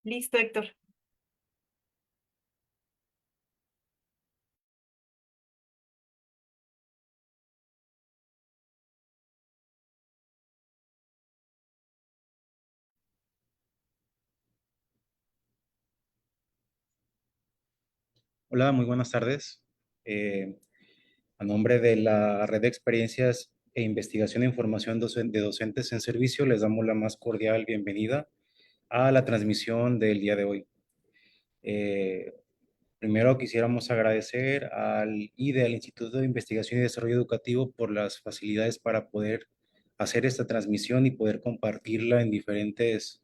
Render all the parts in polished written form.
Listo, Héctor. Hola, muy buenas tardes. Eh, a nombre de la Red de Experiencias e Investigación e Información de Docentes en Servicio, les damos la más cordial bienvenida a la transmisión del día de hoy. Eh, Primero quisiéramos agradecer al IDE, al Instituto de Investigación y Desarrollo Educativo, por las facilidades para poder hacer esta transmisión y poder compartirla en diferentes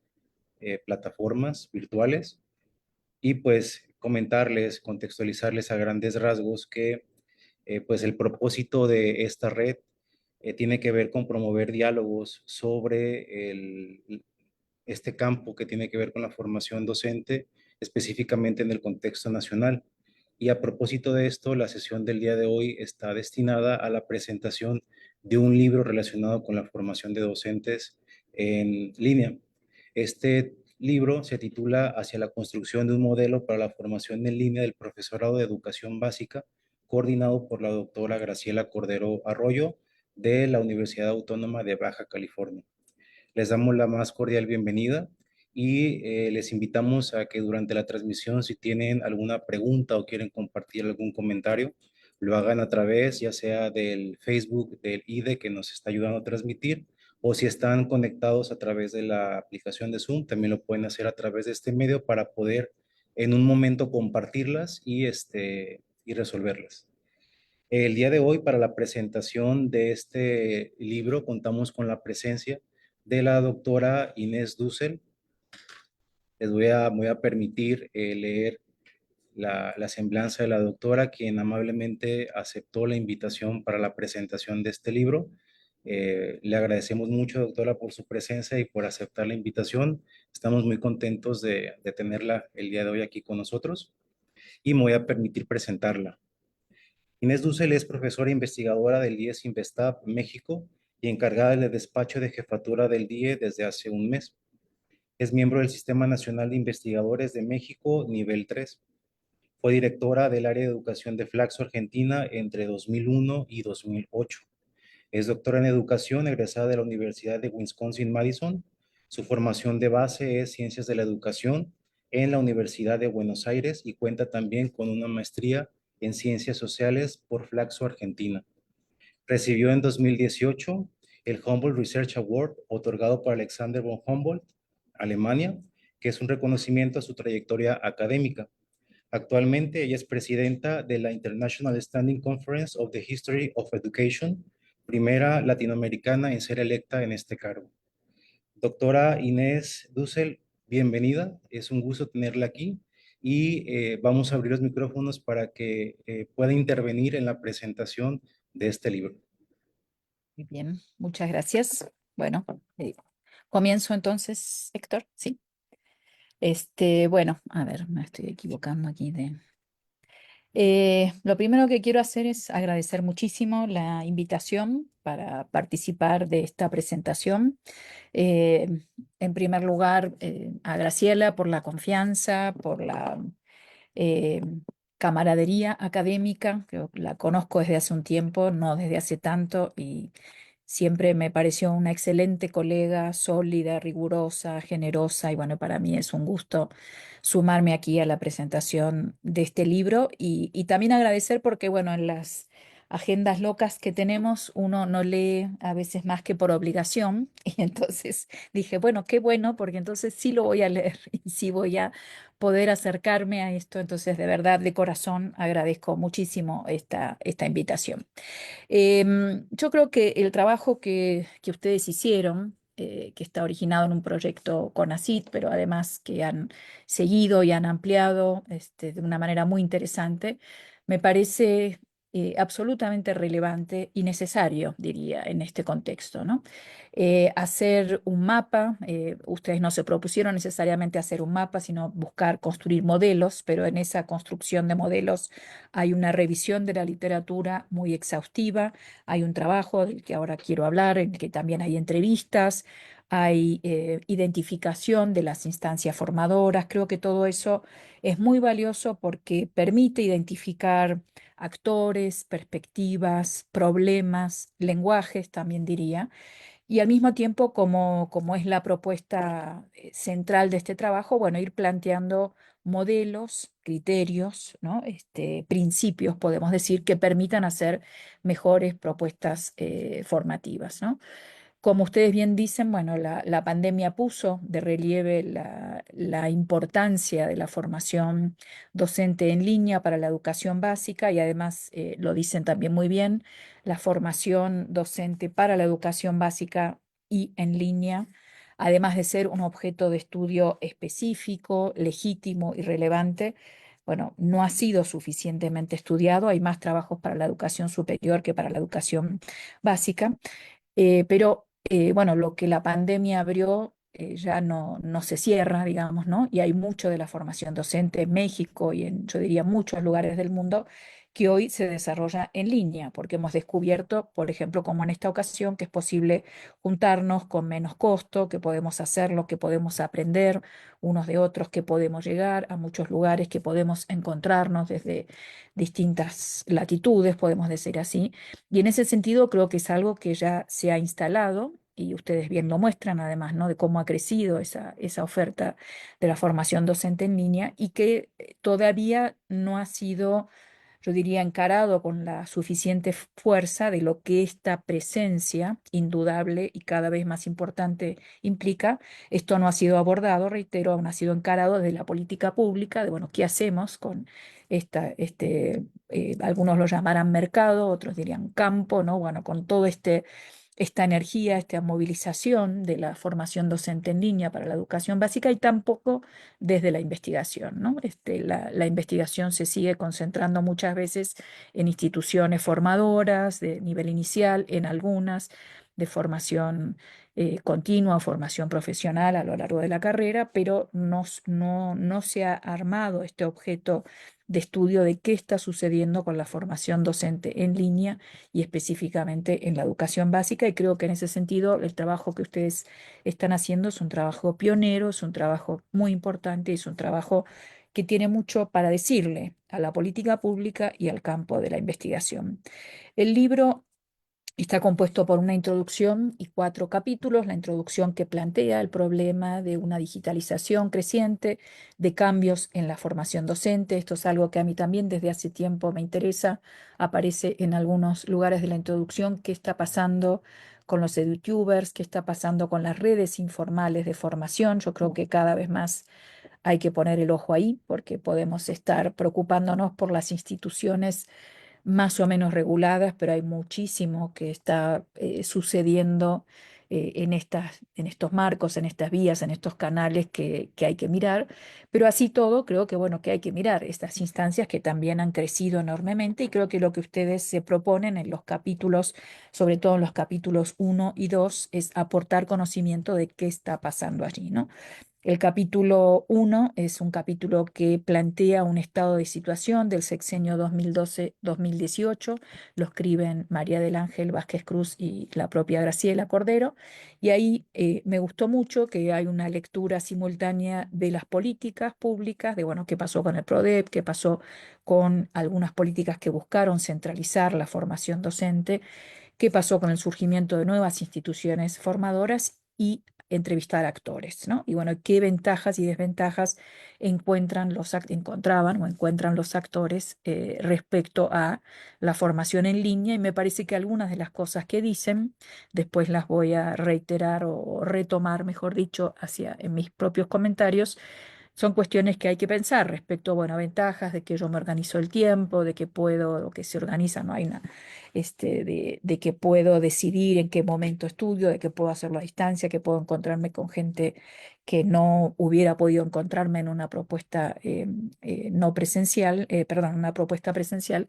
plataformas virtuales. Y pues comentarles, contextualizarles a grandes rasgos que pues el propósito de esta red tiene que ver con promover diálogos sobre este campo que tiene que ver con la formación docente, específicamente en el contexto nacional. Y a propósito de esto, la sesión del día de hoy está destinada a la presentación de un libro relacionado con la formación de docentes en línea. Este libro se titula Hacia la construcción de un modelo para la formación en línea del profesorado de educación básica, coordinado por la doctora Graciela Cordero Arroyo de la Universidad Autónoma de Baja California. Les damos la más cordial bienvenida y les invitamos a que durante la transmisión, si tienen alguna pregunta o quieren compartir algún comentario, lo hagan a través ya sea del Facebook del IDE que nos está ayudando a transmitir, o si están conectados a través de la aplicación de Zoom, también lo pueden hacer a través de este medio para poder en un momento compartirlas y resolverlas. El día de hoy, para la presentación de este libro, contamos con la presencia de la doctora Inés Dussel. Me voy a permitir leer la semblanza de la doctora, quien amablemente aceptó la invitación para la presentación de este libro. Le agradecemos mucho, doctora, por su presencia y por aceptar la invitación. Estamos muy contentos de tenerla el día de hoy aquí con nosotros y me voy a permitir presentarla. Inés Dussel es profesora e investigadora del IES Investap México y encargada del despacho de jefatura del DIE desde hace un mes. Es miembro del Sistema Nacional de Investigadores de México, nivel 3. Fue directora del área de educación de Flaxo, Argentina, entre 2001 y 2008. Es doctora en educación, egresada de la Universidad de Wisconsin-Madison. Su formación de base es Ciencias de la Educación en la Universidad de Buenos Aires y cuenta también con una maestría en Ciencias Sociales por Flaxo, Argentina. Recibió en 2018 el Humboldt Research Award, otorgado por Alexander von Humboldt, Alemania, que es un reconocimiento a su trayectoria académica. Actualmente ella es presidenta de la International Standing Conference of the History of Education, primera latinoamericana en ser electa en este cargo. Doctora Inés Dussel, bienvenida, es un gusto tenerla aquí y vamos a abrir los micrófonos para que pueda intervenir en la presentación de este libro. Muy bien, muchas gracias. Bueno, comienzo entonces, Héctor. Sí. Bueno, a ver, me estoy equivocando aquí de. Lo primero que quiero hacer es agradecer muchísimo la invitación para participar de esta presentación. Eh, en primer lugar, a Graciela por la confianza, por la eh, camaradería académica, que la conozco desde hace un tiempo, no desde hace tanto, y siempre me pareció una excelente colega, sólida, rigurosa, generosa, y bueno, para mí es un gusto sumarme aquí a la presentación de este libro y también agradecer porque, bueno, en las agendas locas que tenemos, uno no lee a veces más que por obligación, y entonces dije, bueno, qué bueno, porque entonces sí lo voy a leer y sí voy a poder acercarme a esto. Entonces, de verdad, de corazón, agradezco muchísimo esta invitación. Yo creo que el trabajo que ustedes hicieron, que está originado en un proyecto con ACID, pero además que han seguido y han ampliado de una manera muy interesante, me parece absolutamente relevante y necesario, diría, en este contexto, ¿no? Hacer un mapa, ustedes no se propusieron necesariamente hacer un mapa, sino buscar construir modelos, pero en esa construcción de modelos hay una revisión de la literatura muy exhaustiva, hay un trabajo del que ahora quiero hablar, en el que también hay entrevistas, hay identificación de las instancias formadoras. Creo que todo eso es muy valioso porque permite identificar actores, perspectivas, problemas, lenguajes, también diría, y al mismo tiempo, como es la propuesta central de este trabajo, bueno, ir planteando modelos, criterios, ¿no? Principios, podemos decir, que permitan hacer mejores propuestas formativas, ¿no? Como ustedes bien dicen, bueno, la pandemia puso de relieve la importancia de la formación docente en línea para la educación básica y además lo dicen también muy bien, la formación docente para la educación básica y en línea, además de ser un objeto de estudio específico, legítimo y relevante. Bueno, no ha sido suficientemente estudiado, hay más trabajos para la educación superior que para la educación básica. Pero bueno, lo que la pandemia abrió ya no se cierra, digamos, ¿no? Y hay mucho de la formación docente en México y en, yo diría, muchos lugares del mundo que hoy se desarrolla en línea, porque hemos descubierto, por ejemplo, como en esta ocasión, que es posible juntarnos con menos costo, que podemos hacerlo, que podemos aprender unos de otros, que podemos llegar a muchos lugares, que podemos encontrarnos desde distintas latitudes, podemos decir así. Y en ese sentido creo que es algo que ya se ha instalado y ustedes bien lo muestran además, ¿no? De cómo ha crecido esa oferta de la formación docente en línea y que todavía no ha sido, yo diría, encarado con la suficiente fuerza de lo que esta presencia indudable y cada vez más importante implica. Esto no ha sido abordado, reitero, aún ha sido encarado desde la política pública, de, bueno, ¿qué hacemos con algunos lo llamarán mercado, otros dirían campo, ¿no? Bueno, con todo esta energía, esta movilización de la formación docente en línea para la educación básica y tampoco desde la investigación, ¿no? La investigación se sigue concentrando muchas veces en instituciones formadoras de nivel inicial, en algunas de formación continua, formación profesional a lo largo de la carrera, pero no se ha armado este objeto de estudio de qué está sucediendo con la formación docente en línea y específicamente en la educación básica. Y creo que en ese sentido el trabajo que ustedes están haciendo es un trabajo pionero, es un trabajo muy importante, es un trabajo que tiene mucho para decirle a la política pública y al campo de la investigación. El libro está compuesto por una introducción y 4 capítulos. La introducción que plantea el problema de una digitalización creciente, de cambios en la formación docente. Esto es algo que a mí también desde hace tiempo me interesa. Aparece en algunos lugares de la introducción qué está pasando con los edutubers, qué está pasando con las redes informales de formación. Yo creo que cada vez más hay que poner el ojo ahí porque podemos estar preocupándonos por las instituciones más o menos reguladas, pero hay muchísimo que está sucediendo en estos marcos, en estas vías, en estos canales que hay que mirar. Pero así todo, creo que bueno, que hay que mirar estas instancias que también han crecido enormemente y creo que lo que ustedes se proponen en los capítulos, sobre todo en los capítulos 1 y 2, es aportar conocimiento de qué está pasando allí, ¿no? El capítulo 1 es un capítulo que plantea un estado de situación del sexenio 2012-2018. Lo escriben María del Ángel Vázquez Cruz y la propia Graciela Cordero. Y ahí me gustó mucho que hay una lectura simultánea de las políticas públicas, de bueno, qué pasó con el PRODEP, qué pasó con algunas políticas que buscaron centralizar la formación docente, qué pasó con el surgimiento de nuevas instituciones formadoras y entrevistar actores, ¿no? Y bueno, qué ventajas y desventajas encontraban o encuentran los actores respecto a la formación en línea. Y me parece que algunas de las cosas que dicen, después las voy a reiterar o retomar, mejor dicho, en mis propios comentarios, son cuestiones que hay que pensar respecto, bueno, a ventajas de que yo me organizo el tiempo, de que puedo, o que se organiza, no hay una, de que puedo decidir en qué momento estudio, de que puedo hacerlo a distancia, que puedo encontrarme con gente que no hubiera podido encontrarme en una propuesta no presencial, perdón, una propuesta presencial.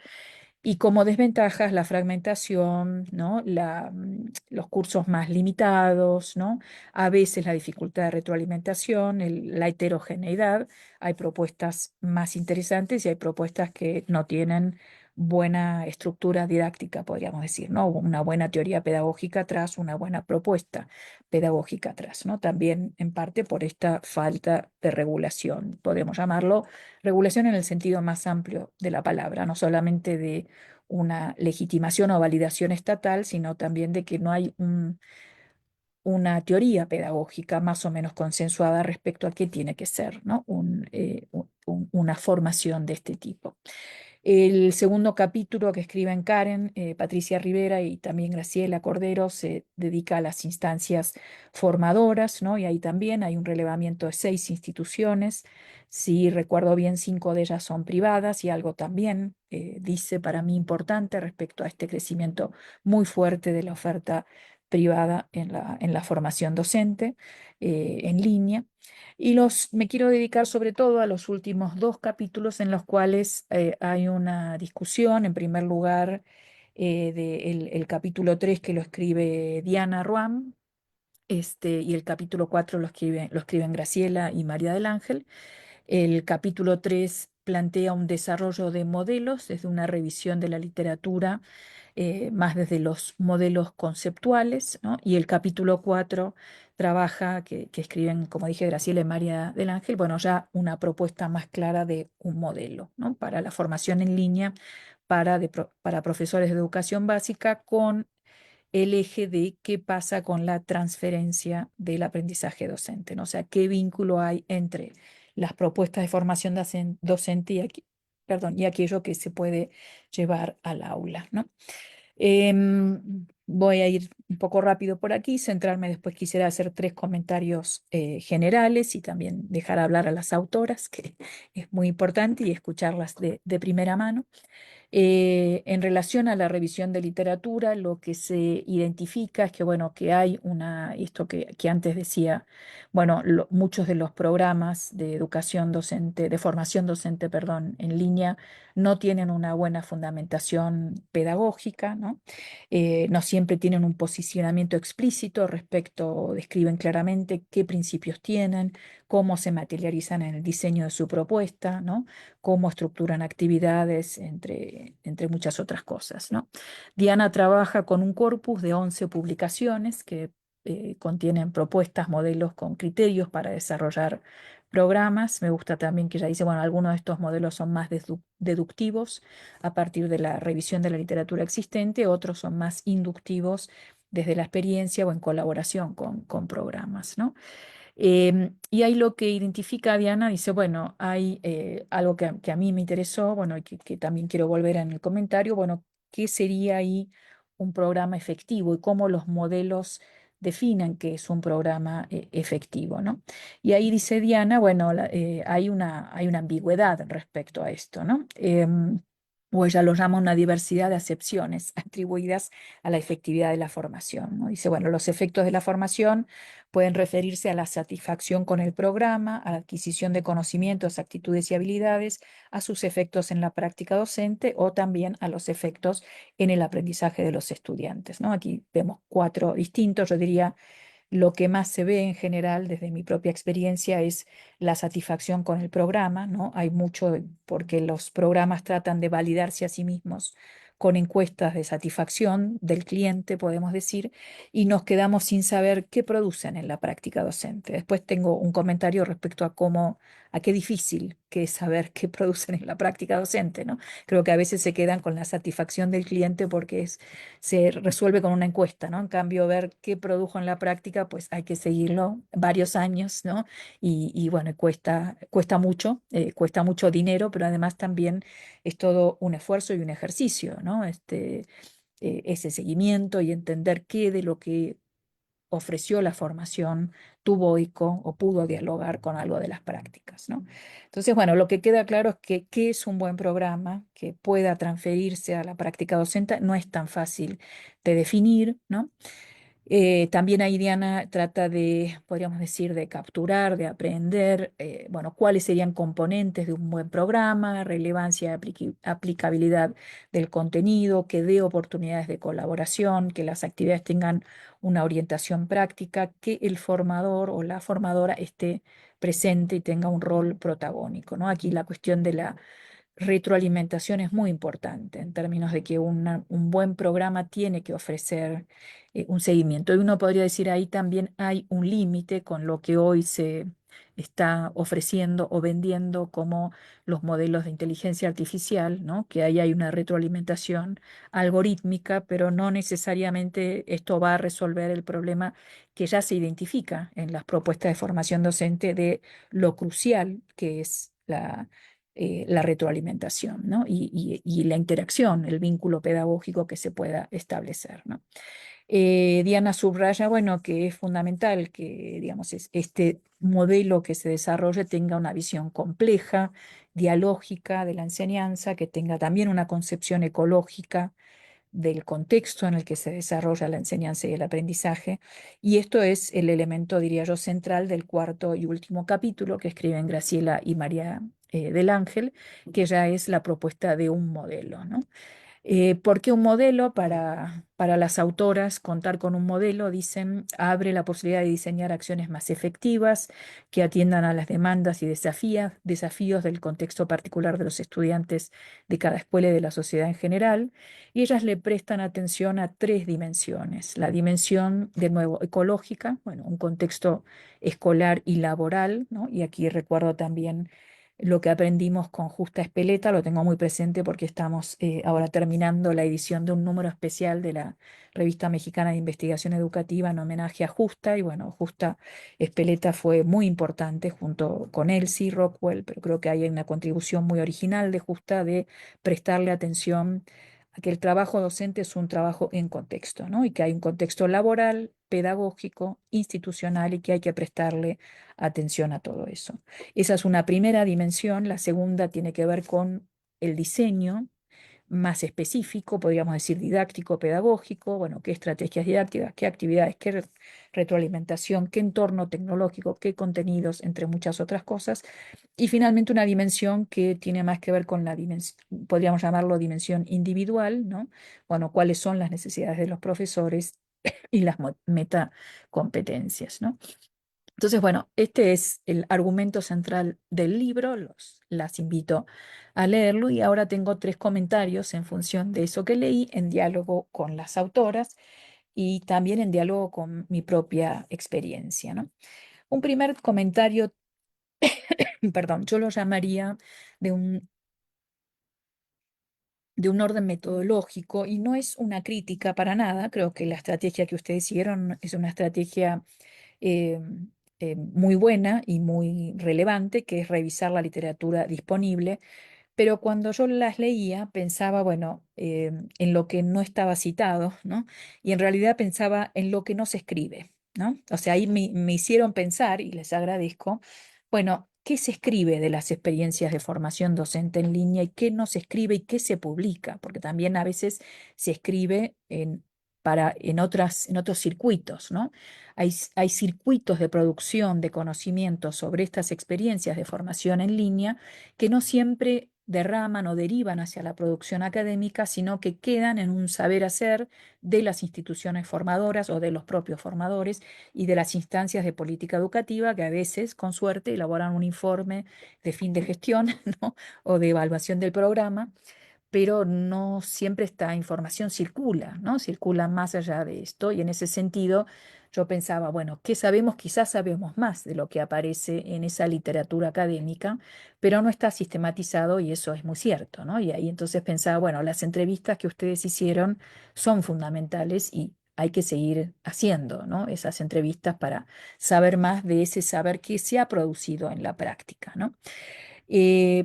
Y como desventajas, la fragmentación, ¿no? Los cursos más limitados, ¿no? A veces la dificultad de retroalimentación, la heterogeneidad. Hay propuestas más interesantes y hay propuestas que no tienen buena estructura didáctica, podríamos decir, ¿no? Una buena teoría pedagógica atrás, una buena propuesta pedagógica atrás, ¿no? También en parte por esta falta de regulación, podemos llamarlo regulación en el sentido más amplio de la palabra, no solamente de una legitimación o validación estatal, sino también de que no hay una teoría pedagógica más o menos consensuada respecto a qué tiene que ser, ¿no? Una formación de este tipo. El segundo capítulo que escriben Karen, Patricia Rivera y también Graciela Cordero se dedica a las instancias formadoras, ¿no? Y ahí también hay un relevamiento de 6 instituciones. Si recuerdo bien, 5 de ellas son privadas y algo también dice para mí importante respecto a este crecimiento muy fuerte de la oferta privada en la formación docente en línea. Y me quiero dedicar sobre todo a los últimos 2 capítulos en los cuales hay una discusión, en primer lugar, el capítulo 3 que lo escribe Diana Ruam, y el capítulo 4 lo escriben Graciela y María del Ángel. El capítulo 3 plantea un desarrollo de modelos desde una revisión de la literatura, más desde los modelos conceptuales, ¿no? Y el capítulo 4 trabaja, que escriben, como dije, Graciela y María del Ángel, bueno, ya una propuesta más clara de un modelo, ¿no? Para la formación en línea para profesores de educación básica con el eje de qué pasa con la transferencia del aprendizaje docente, ¿no? O sea, qué vínculo hay entre las propuestas de formación docente perdón, y aquello que se puede llevar al aula, ¿no? Voy a ir un poco rápido por aquí, centrarme después, quisiera hacer 3 comentarios generales y también dejar hablar a las autoras, que es muy importante, y escucharlas de primera mano. En relación a la revisión de literatura, lo que se identifica es que, bueno, que hay esto que antes decía, bueno, muchos de los programas de educación docente, de formación docente, perdón, en línea, no tienen una buena fundamentación pedagógica, ¿no? No siempre tienen un posicionamiento explícito respecto, describen claramente qué principios tienen, cómo se materializan en el diseño de su propuesta, ¿no? Cómo estructuran actividades, entre muchas otras cosas, ¿no? Diana trabaja con un corpus de 11 publicaciones que contienen propuestas, modelos con criterios para desarrollar programas. Me gusta también que ella dice, bueno, algunos de estos modelos son más deductivos a partir de la revisión de la literatura existente, otros son más inductivos desde la experiencia o en colaboración con programas, ¿no? Y ahí lo que identifica Diana, dice, bueno, hay algo que a mí me interesó, bueno, y que también quiero volver en el comentario, bueno, ¿qué sería ahí un programa efectivo y cómo los modelos definen qué es un programa efectivo, ¿no? Y ahí dice Diana, bueno, hay una ambigüedad respecto a esto, ¿no? O ella lo llama una diversidad de acepciones atribuidas a la efectividad de la formación, ¿no? Dice, bueno, los efectos de la formación pueden referirse a la satisfacción con el programa, a la adquisición de conocimientos, actitudes y habilidades, a sus efectos en la práctica docente o también a los efectos en el aprendizaje de los estudiantes, ¿no? Aquí vemos 4 distintos, yo diría lo que más se ve en general desde mi propia experiencia es la satisfacción con el programa, ¿no? Hay mucho porque los programas tratan de validarse a sí mismos con encuestas de satisfacción del cliente, podemos decir, y nos quedamos sin saber qué producen en la práctica docente. Después tengo un comentario respecto a qué difícil que es saber qué producen en la práctica docente, ¿no? Creo que a veces se quedan con la satisfacción del cliente porque se resuelve con una encuesta, ¿no? En cambio, ver qué produjo en la práctica, pues hay que seguirlo varios años, ¿no? Y bueno, cuesta mucho dinero, pero además también es todo un esfuerzo y un ejercicio, ¿no? Ese seguimiento y entender qué de lo que ofreció la formación tuvo eco o pudo dialogar con algo de las prácticas, ¿no? Entonces, bueno, lo que queda claro es que qué es un buen programa que pueda transferirse a la práctica docente no es tan fácil de definir, ¿no? También ahí Diana trata de, podríamos decir, de capturar, de aprender, bueno, cuáles serían componentes de un buen programa, relevancia y aplicabilidad del contenido, que dé oportunidades de colaboración, que las actividades tengan una orientación práctica, que el formador o la formadora esté presente y tenga un rol protagónico, ¿no? Aquí la cuestión retroalimentación es muy importante en términos de que un buen programa tiene que ofrecer un seguimiento. Y uno podría decir ahí también hay un límite con lo que hoy se está ofreciendo o vendiendo como los modelos de inteligencia artificial, ¿no? Que ahí hay una retroalimentación algorítmica, pero no necesariamente esto va a resolver el problema que ya se identifica en las propuestas de formación docente de lo crucial que es la retroalimentación, ¿no? Y la interacción, el vínculo pedagógico que se pueda establecer, ¿no? Diana subraya, bueno, que es fundamental que, digamos, este modelo que se desarrolle tenga una visión compleja, dialógica de la enseñanza, que tenga también una concepción ecológica del contexto en el que se desarrolla la enseñanza y el aprendizaje. Y esto es el elemento, diría yo, central del cuarto y último capítulo que escriben Graciela y María del Ángel, que ya es la propuesta de un modelo, ¿no? ¿Por qué un modelo? Para las autoras, contar con un modelo, dicen, abre la posibilidad de diseñar acciones más efectivas que atiendan a las demandas y desafíos del contexto particular de los estudiantes de cada escuela y de la sociedad en general. Y ellas le prestan atención a tres dimensiones. La dimensión, de nuevo, ecológica, bueno, un contexto escolar y laboral, ¿no? Y aquí recuerdo también lo que aprendimos con Justa Espeleta, lo tengo muy presente porque estamos ahora terminando la edición de un número especial de la Revista Mexicana de Investigación Educativa en homenaje a Justa. Y bueno, Justa Espeleta fue muy importante junto con Elsie Rockwell, pero creo que hay una contribución muy original de Justa de prestarle atención a que el trabajo docente es un trabajo en contexto, ¿no? Y que hay un contexto laboral, pedagógico, institucional y que hay que prestarle atención a todo eso. Esa es una primera dimensión. La segunda tiene que ver con el diseño más específico, podríamos decir didáctico, pedagógico, bueno, qué estrategias didácticas, qué actividades, qué retroalimentación, qué entorno tecnológico, qué contenidos, entre muchas otras cosas. Y finalmente una dimensión que tiene más que ver con la dimensión, podríamos llamarlo dimensión individual, ¿no? Bueno, cuáles son las necesidades de los profesores y las metacompetencias, ¿no? Entonces, bueno, este es el argumento central del libro, las invito a leerlo y ahora tengo tres comentarios en función de eso que leí en diálogo con las autoras y también en diálogo con mi propia experiencia, ¿no? Un primer comentario, perdón, yo lo llamaría de de un orden metodológico y no es una crítica para nada, creo que la estrategia que ustedes siguieron es una estrategia eh, muy buena y muy relevante, que es revisar la literatura disponible, pero cuando yo las leía pensaba, bueno, en lo que no estaba citado, ¿no? Y en realidad pensaba en lo que no se escribe, ¿no? O sea, ahí me hicieron pensar, y les agradezco, bueno, ¿qué se escribe de las experiencias de formación docente en línea y qué no se escribe y qué se publica? Porque también a veces se escribe en otros circuitos, ¿no? Hay circuitos de producción de conocimientos sobre estas experiencias de formación en línea que no siempre derraman o derivan hacia la producción académica, sino que quedan en un saber hacer de las instituciones formadoras o de los propios formadores y de las instancias de política educativa que a veces, con suerte, elaboran un informe de fin de gestión, ¿no? O de evaluación del programa, pero no siempre esta información circula, ¿no? Circula más allá de esto y en ese sentido yo pensaba, bueno, ¿qué sabemos? Quizás sabemos más de lo que aparece en esa literatura académica, pero no está sistematizado y eso es muy cierto, ¿no? Y ahí entonces pensaba, bueno, las entrevistas que ustedes hicieron son fundamentales y hay que seguir haciendo, ¿no? Esas entrevistas para saber más de ese saber que se ha producido en la práctica, ¿no?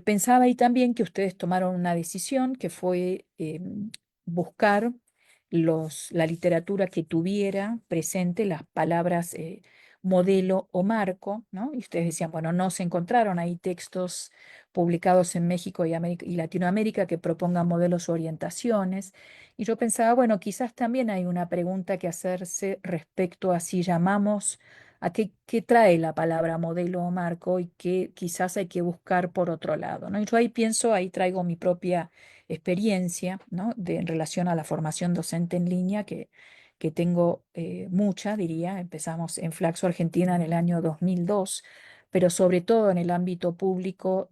Pensaba ahí también que ustedes tomaron una decisión que fue buscar la literatura que tuviera presente las palabras modelo o marco, ¿no? Y ustedes decían, bueno, no se encontraron ahí textos publicados en México y Latinoamérica que propongan modelos o orientaciones. Y yo pensaba, bueno, quizás también hay una pregunta que hacerse respecto a si llamamos a qué trae la palabra modelo o marco y que quizás hay que buscar por otro lado, ¿no? Y yo ahí pienso, ahí traigo mi propia experiencia, ¿no? En relación a la formación docente en línea, que tengo mucha, diría. Empezamos en Flaxo, Argentina, en el año 2002, pero sobre todo en el ámbito público.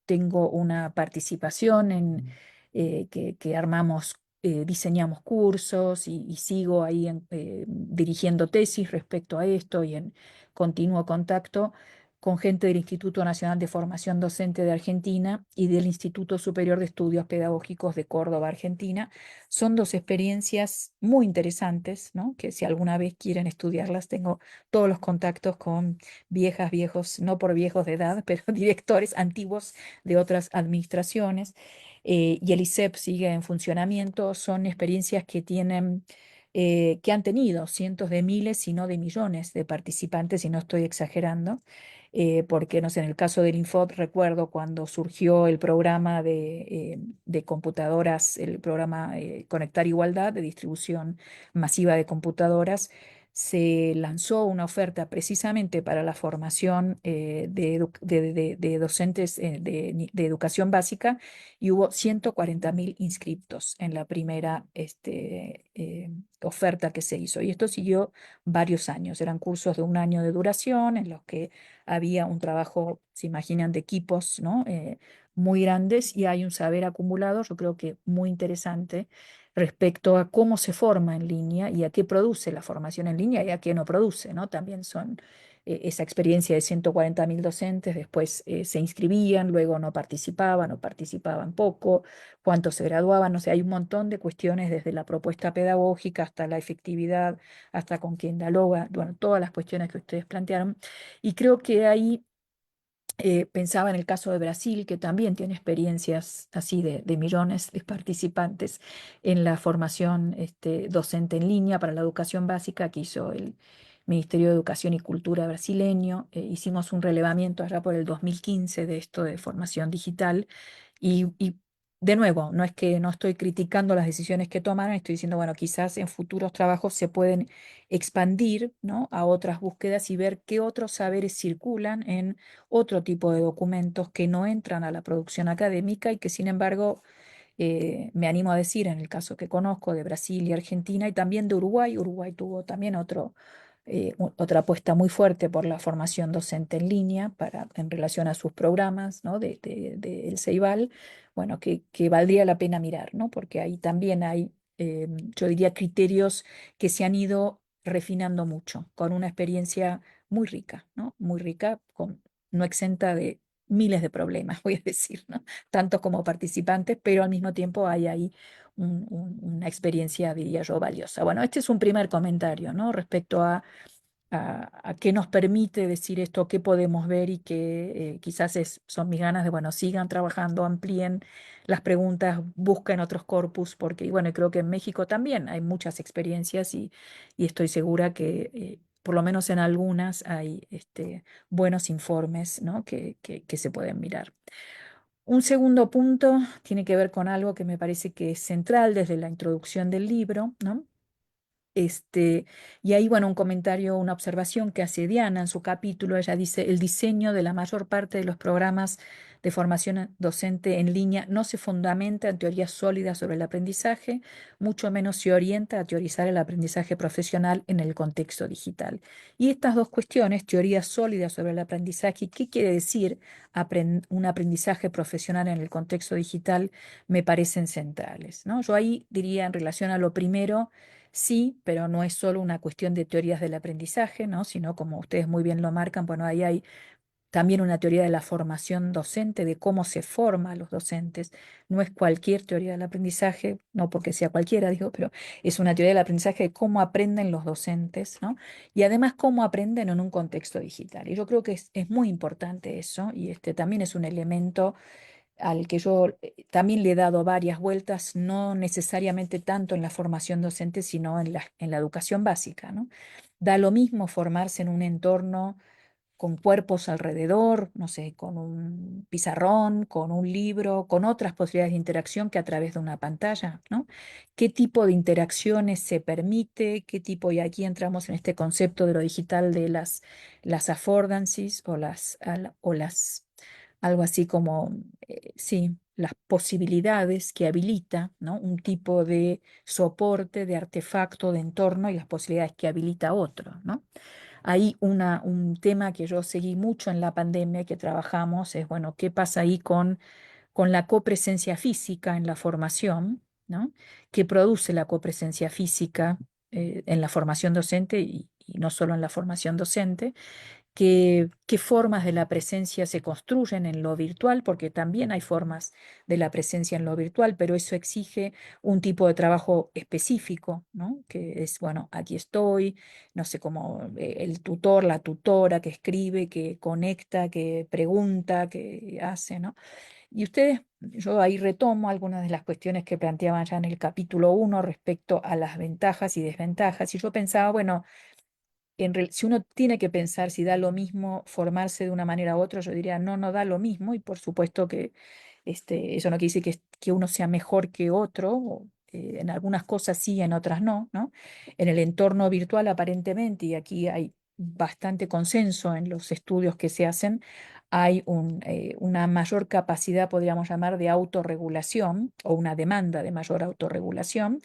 tengo una participación en que armamos, diseñamos cursos y sigo ahí dirigiendo tesis respecto a esto y en continuo contacto con gente del Instituto Nacional de Formación Docente de Argentina y del Instituto Superior de Estudios Pedagógicos de Córdoba, Argentina. Son dos experiencias muy interesantes, ¿no? Que si alguna vez quieren estudiarlas, tengo todos los contactos con viejas, viejos, no por viejos de edad, pero directores antiguos de otras administraciones. Y el ISEP sigue en funcionamiento. Son experiencias que tienen, que han tenido cientos de miles, si no de millones de participantes, y no estoy exagerando, porque no sé, en el caso del Infot recuerdo cuando surgió el programa de computadoras, el programa Conectar Igualdad, de distribución masiva de computadoras, se lanzó una oferta precisamente para la formación de docentes de educación básica y hubo 140.000 inscriptos en la primera oferta que se hizo. Y esto siguió varios años. Eran cursos de un año de duración en los que había un trabajo, se imaginan, de equipos, ¿no? Muy grandes y hay un saber acumulado, yo creo que muy interesante respecto a cómo se forma en línea y a qué produce la formación en línea y a qué no produce, ¿no? También son esa experiencia de 140.000 docentes, después se inscribían, luego no participaban o participaban poco, cuántos se graduaban, o sea, hay un montón de cuestiones desde la propuesta pedagógica hasta la efectividad, hasta con quién dialoga, bueno, todas las cuestiones que ustedes plantearon. Y creo que ahí pensaba en el caso de Brasil, que también tiene experiencias así de millones de participantes en la formación docente en línea para la educación básica que hizo el Ministerio de Educación y Cultura brasileño. Hicimos un relevamiento allá por el 2015 de esto de formación digital y de nuevo, no es que no estoy criticando las decisiones que tomaron, estoy diciendo, bueno, quizás en futuros trabajos se pueden expandir, ¿no? A otras búsquedas y ver qué otros saberes circulan en otro tipo de documentos que no entran a la producción académica y que sin embargo me animo a decir en el caso que conozco de Brasil y Argentina y también de Uruguay. Uruguay tuvo también otra apuesta muy fuerte por la formación docente en línea en relación a sus programas, ¿no? de El Ceibal, bueno, que valdría la pena mirar, ¿no? Porque ahí también hay, yo diría, criterios que se han ido refinando mucho, con una experiencia muy rica, ¿no? Muy rica, no exenta de miles de problemas, voy a decir, ¿no? Tantos como participantes, pero al mismo tiempo hay ahí una experiencia, diría yo, valiosa. Bueno, este es un primer comentario, ¿no? Respecto a qué nos permite decir esto, qué podemos ver y que quizás son mis ganas de, bueno, sigan trabajando, amplíen las preguntas, busquen otros corpus, porque, y bueno, creo que en México también hay muchas experiencias y estoy segura que por lo menos en algunas hay buenos informes, ¿no? que se pueden mirar. Un segundo punto tiene que ver con algo que me parece que es central desde la introducción del libro, ¿no? Y ahí, bueno, un comentario, una observación que hace Diana en su capítulo. Ella dice, el diseño de la mayor parte de los programas de formación docente en línea no se fundamenta en teorías sólidas sobre el aprendizaje, mucho menos se orienta a teorizar el aprendizaje profesional en el contexto digital. Y estas dos cuestiones, teorías sólidas sobre el aprendizaje y qué quiere decir un aprendizaje profesional en el contexto digital, me parecen centrales, ¿no? Yo ahí diría en relación a lo primero, sí, pero no es solo una cuestión de teorías del aprendizaje, ¿no? Sino, como ustedes muy bien lo marcan, bueno, ahí hay también una teoría de la formación docente, de cómo se forma a los docentes. No es cualquier teoría del aprendizaje, no porque sea cualquiera, digo, pero es una teoría del aprendizaje de cómo aprenden los docentes, ¿no? Y además cómo aprenden en un contexto digital. Y yo creo que es muy importante eso, y este también es un elemento al que yo también le he dado varias vueltas, no necesariamente tanto en la formación docente, sino en la educación básica, ¿no? Da lo mismo formarse en un entorno con cuerpos alrededor, no sé, con un pizarrón, con un libro, con otras posibilidades de interacción que a través de una pantalla, ¿no? ¿Qué tipo de interacciones se permite? ¿Qué tipo, y aquí entramos en este concepto de lo digital de las affordances o las algo así como, sí, las posibilidades que habilita, ¿no? Un tipo de soporte, de artefacto, de entorno y las posibilidades que habilita otro, ¿no? Ahí un tema que yo seguí mucho en la pandemia, que trabajamos, es, bueno, ¿qué pasa ahí con la copresencia física en la formación, ¿no? ¿Qué produce la copresencia física en la formación docente y no solo en la formación docente? Qué formas de la presencia se construyen en lo virtual, porque también hay formas de la presencia en lo virtual, pero eso exige un tipo de trabajo específico, ¿no? Que es, bueno, aquí estoy, no sé cómo el tutor, la tutora que escribe, que conecta, que pregunta, que hace, ¿no? Y ustedes, yo ahí retomo algunas de las cuestiones que planteaban ya en el capítulo 1 respecto a las ventajas y desventajas, y yo pensaba, bueno, si uno tiene que pensar si da lo mismo formarse de una manera u otra, yo diría, no, no da lo mismo, y por supuesto que eso no quiere decir que uno sea mejor que otro, en algunas cosas sí, en otras no, ¿no? En el entorno virtual aparentemente, y aquí hay bastante consenso en los estudios que se hacen, hay una mayor capacidad, podríamos llamar, de autorregulación o una demanda de mayor autorregulación,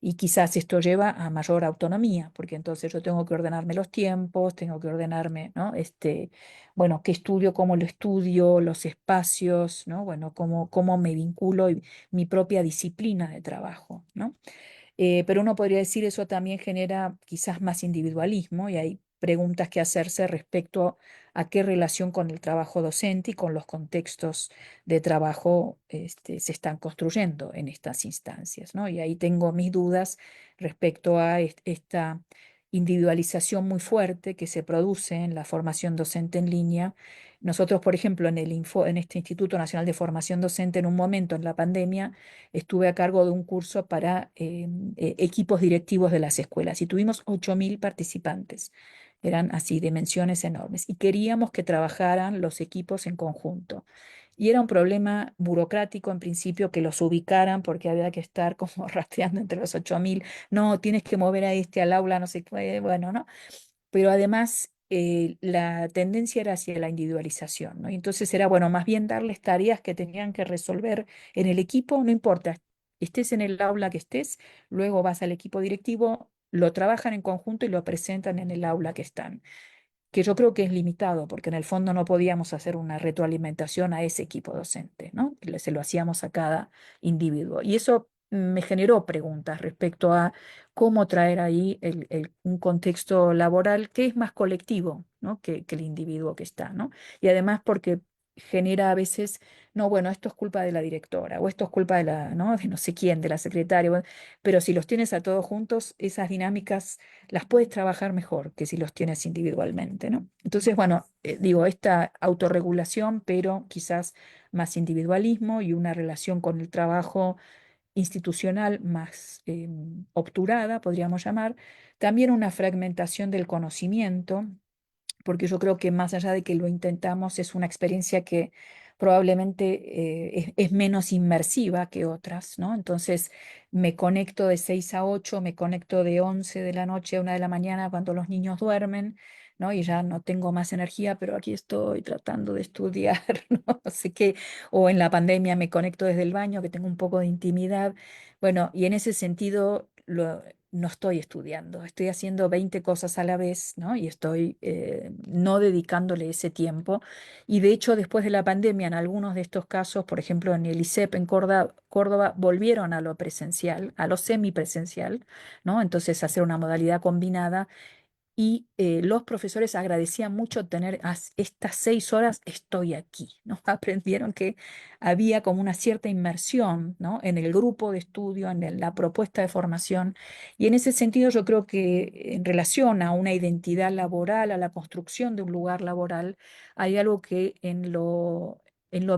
y quizás esto lleva a mayor autonomía, porque entonces yo tengo que ordenarme los tiempos, tengo que ordenarme, ¿no? Bueno, qué estudio, cómo lo estudio, los espacios, ¿no? Bueno, cómo me vinculo y mi propia disciplina de trabajo, ¿no? Pero uno podría decir eso también genera quizás más individualismo y hay preguntas que hacerse respecto a qué relación con el trabajo docente y con los contextos de trabajo se están construyendo en estas instancias, ¿no? Y ahí tengo mis dudas respecto a esta individualización muy fuerte que se produce en la formación docente en línea. Nosotros, por ejemplo, en este Instituto Nacional de Formación Docente, en un momento en la pandemia, estuve a cargo de un curso para equipos directivos de las escuelas y tuvimos 8.000 participantes. Eran así, dimensiones enormes. Y queríamos que trabajaran los equipos en conjunto. Y era un problema burocrático en principio que los ubicaran porque había que estar como rastreando entre los 8.000. No, tienes que mover a este al aula, no sé qué, bueno, ¿no? Pero además la tendencia era hacia la individualización, ¿no? Y entonces era, bueno, más bien darles tareas que tenían que resolver en el equipo, no importa, estés en el aula que estés, luego vas al equipo directivo, lo trabajan en conjunto y lo presentan en el aula que están, que yo creo que es limitado, porque en el fondo no podíamos hacer una retroalimentación a ese equipo docente, ¿no? Se lo hacíamos a cada individuo. Y eso me generó preguntas respecto a cómo traer ahí un contexto laboral que es más colectivo, ¿no? Que el individuo que está, ¿no? Y además porque genera a veces, no, bueno, esto es culpa de la directora, o esto es culpa de la, ¿no? De no sé quién, de la secretaria, bueno, pero si los tienes a todos juntos, esas dinámicas las puedes trabajar mejor que si los tienes individualmente, ¿no? Entonces, bueno, digo, esta autorregulación, pero quizás más individualismo y una relación con el trabajo institucional más obturada, podríamos llamar, también una fragmentación del conocimiento, porque yo creo que más allá de que lo intentamos, es una experiencia que probablemente es menos inmersiva que otras, ¿no? Entonces me conecto de 6 a 8, me conecto de 11 de la noche a 1 de la mañana cuando los niños duermen, ¿no? Y ya no tengo más energía, pero aquí estoy tratando de estudiar, ¿no? Así que, o en la pandemia me conecto desde el baño, que tengo un poco de intimidad. Bueno, y en ese sentido no estoy estudiando, estoy haciendo 20 cosas a la vez, ¿no? Y estoy no dedicándole ese tiempo. Y de hecho, después de la pandemia, en algunos de estos casos, por ejemplo, en el ISEP en Córdoba, volvieron a lo presencial, a lo semipresencial, ¿no? Entonces, hacer una modalidad combinada y los profesores agradecían mucho tener estas 6 horas, estoy aquí, ¿no? Aprendieron que había como una cierta inmersión, ¿no? En el grupo de estudio, la propuesta de formación. Y en ese sentido yo creo que en relación a una identidad laboral, a la construcción de un lugar laboral, hay algo que en lo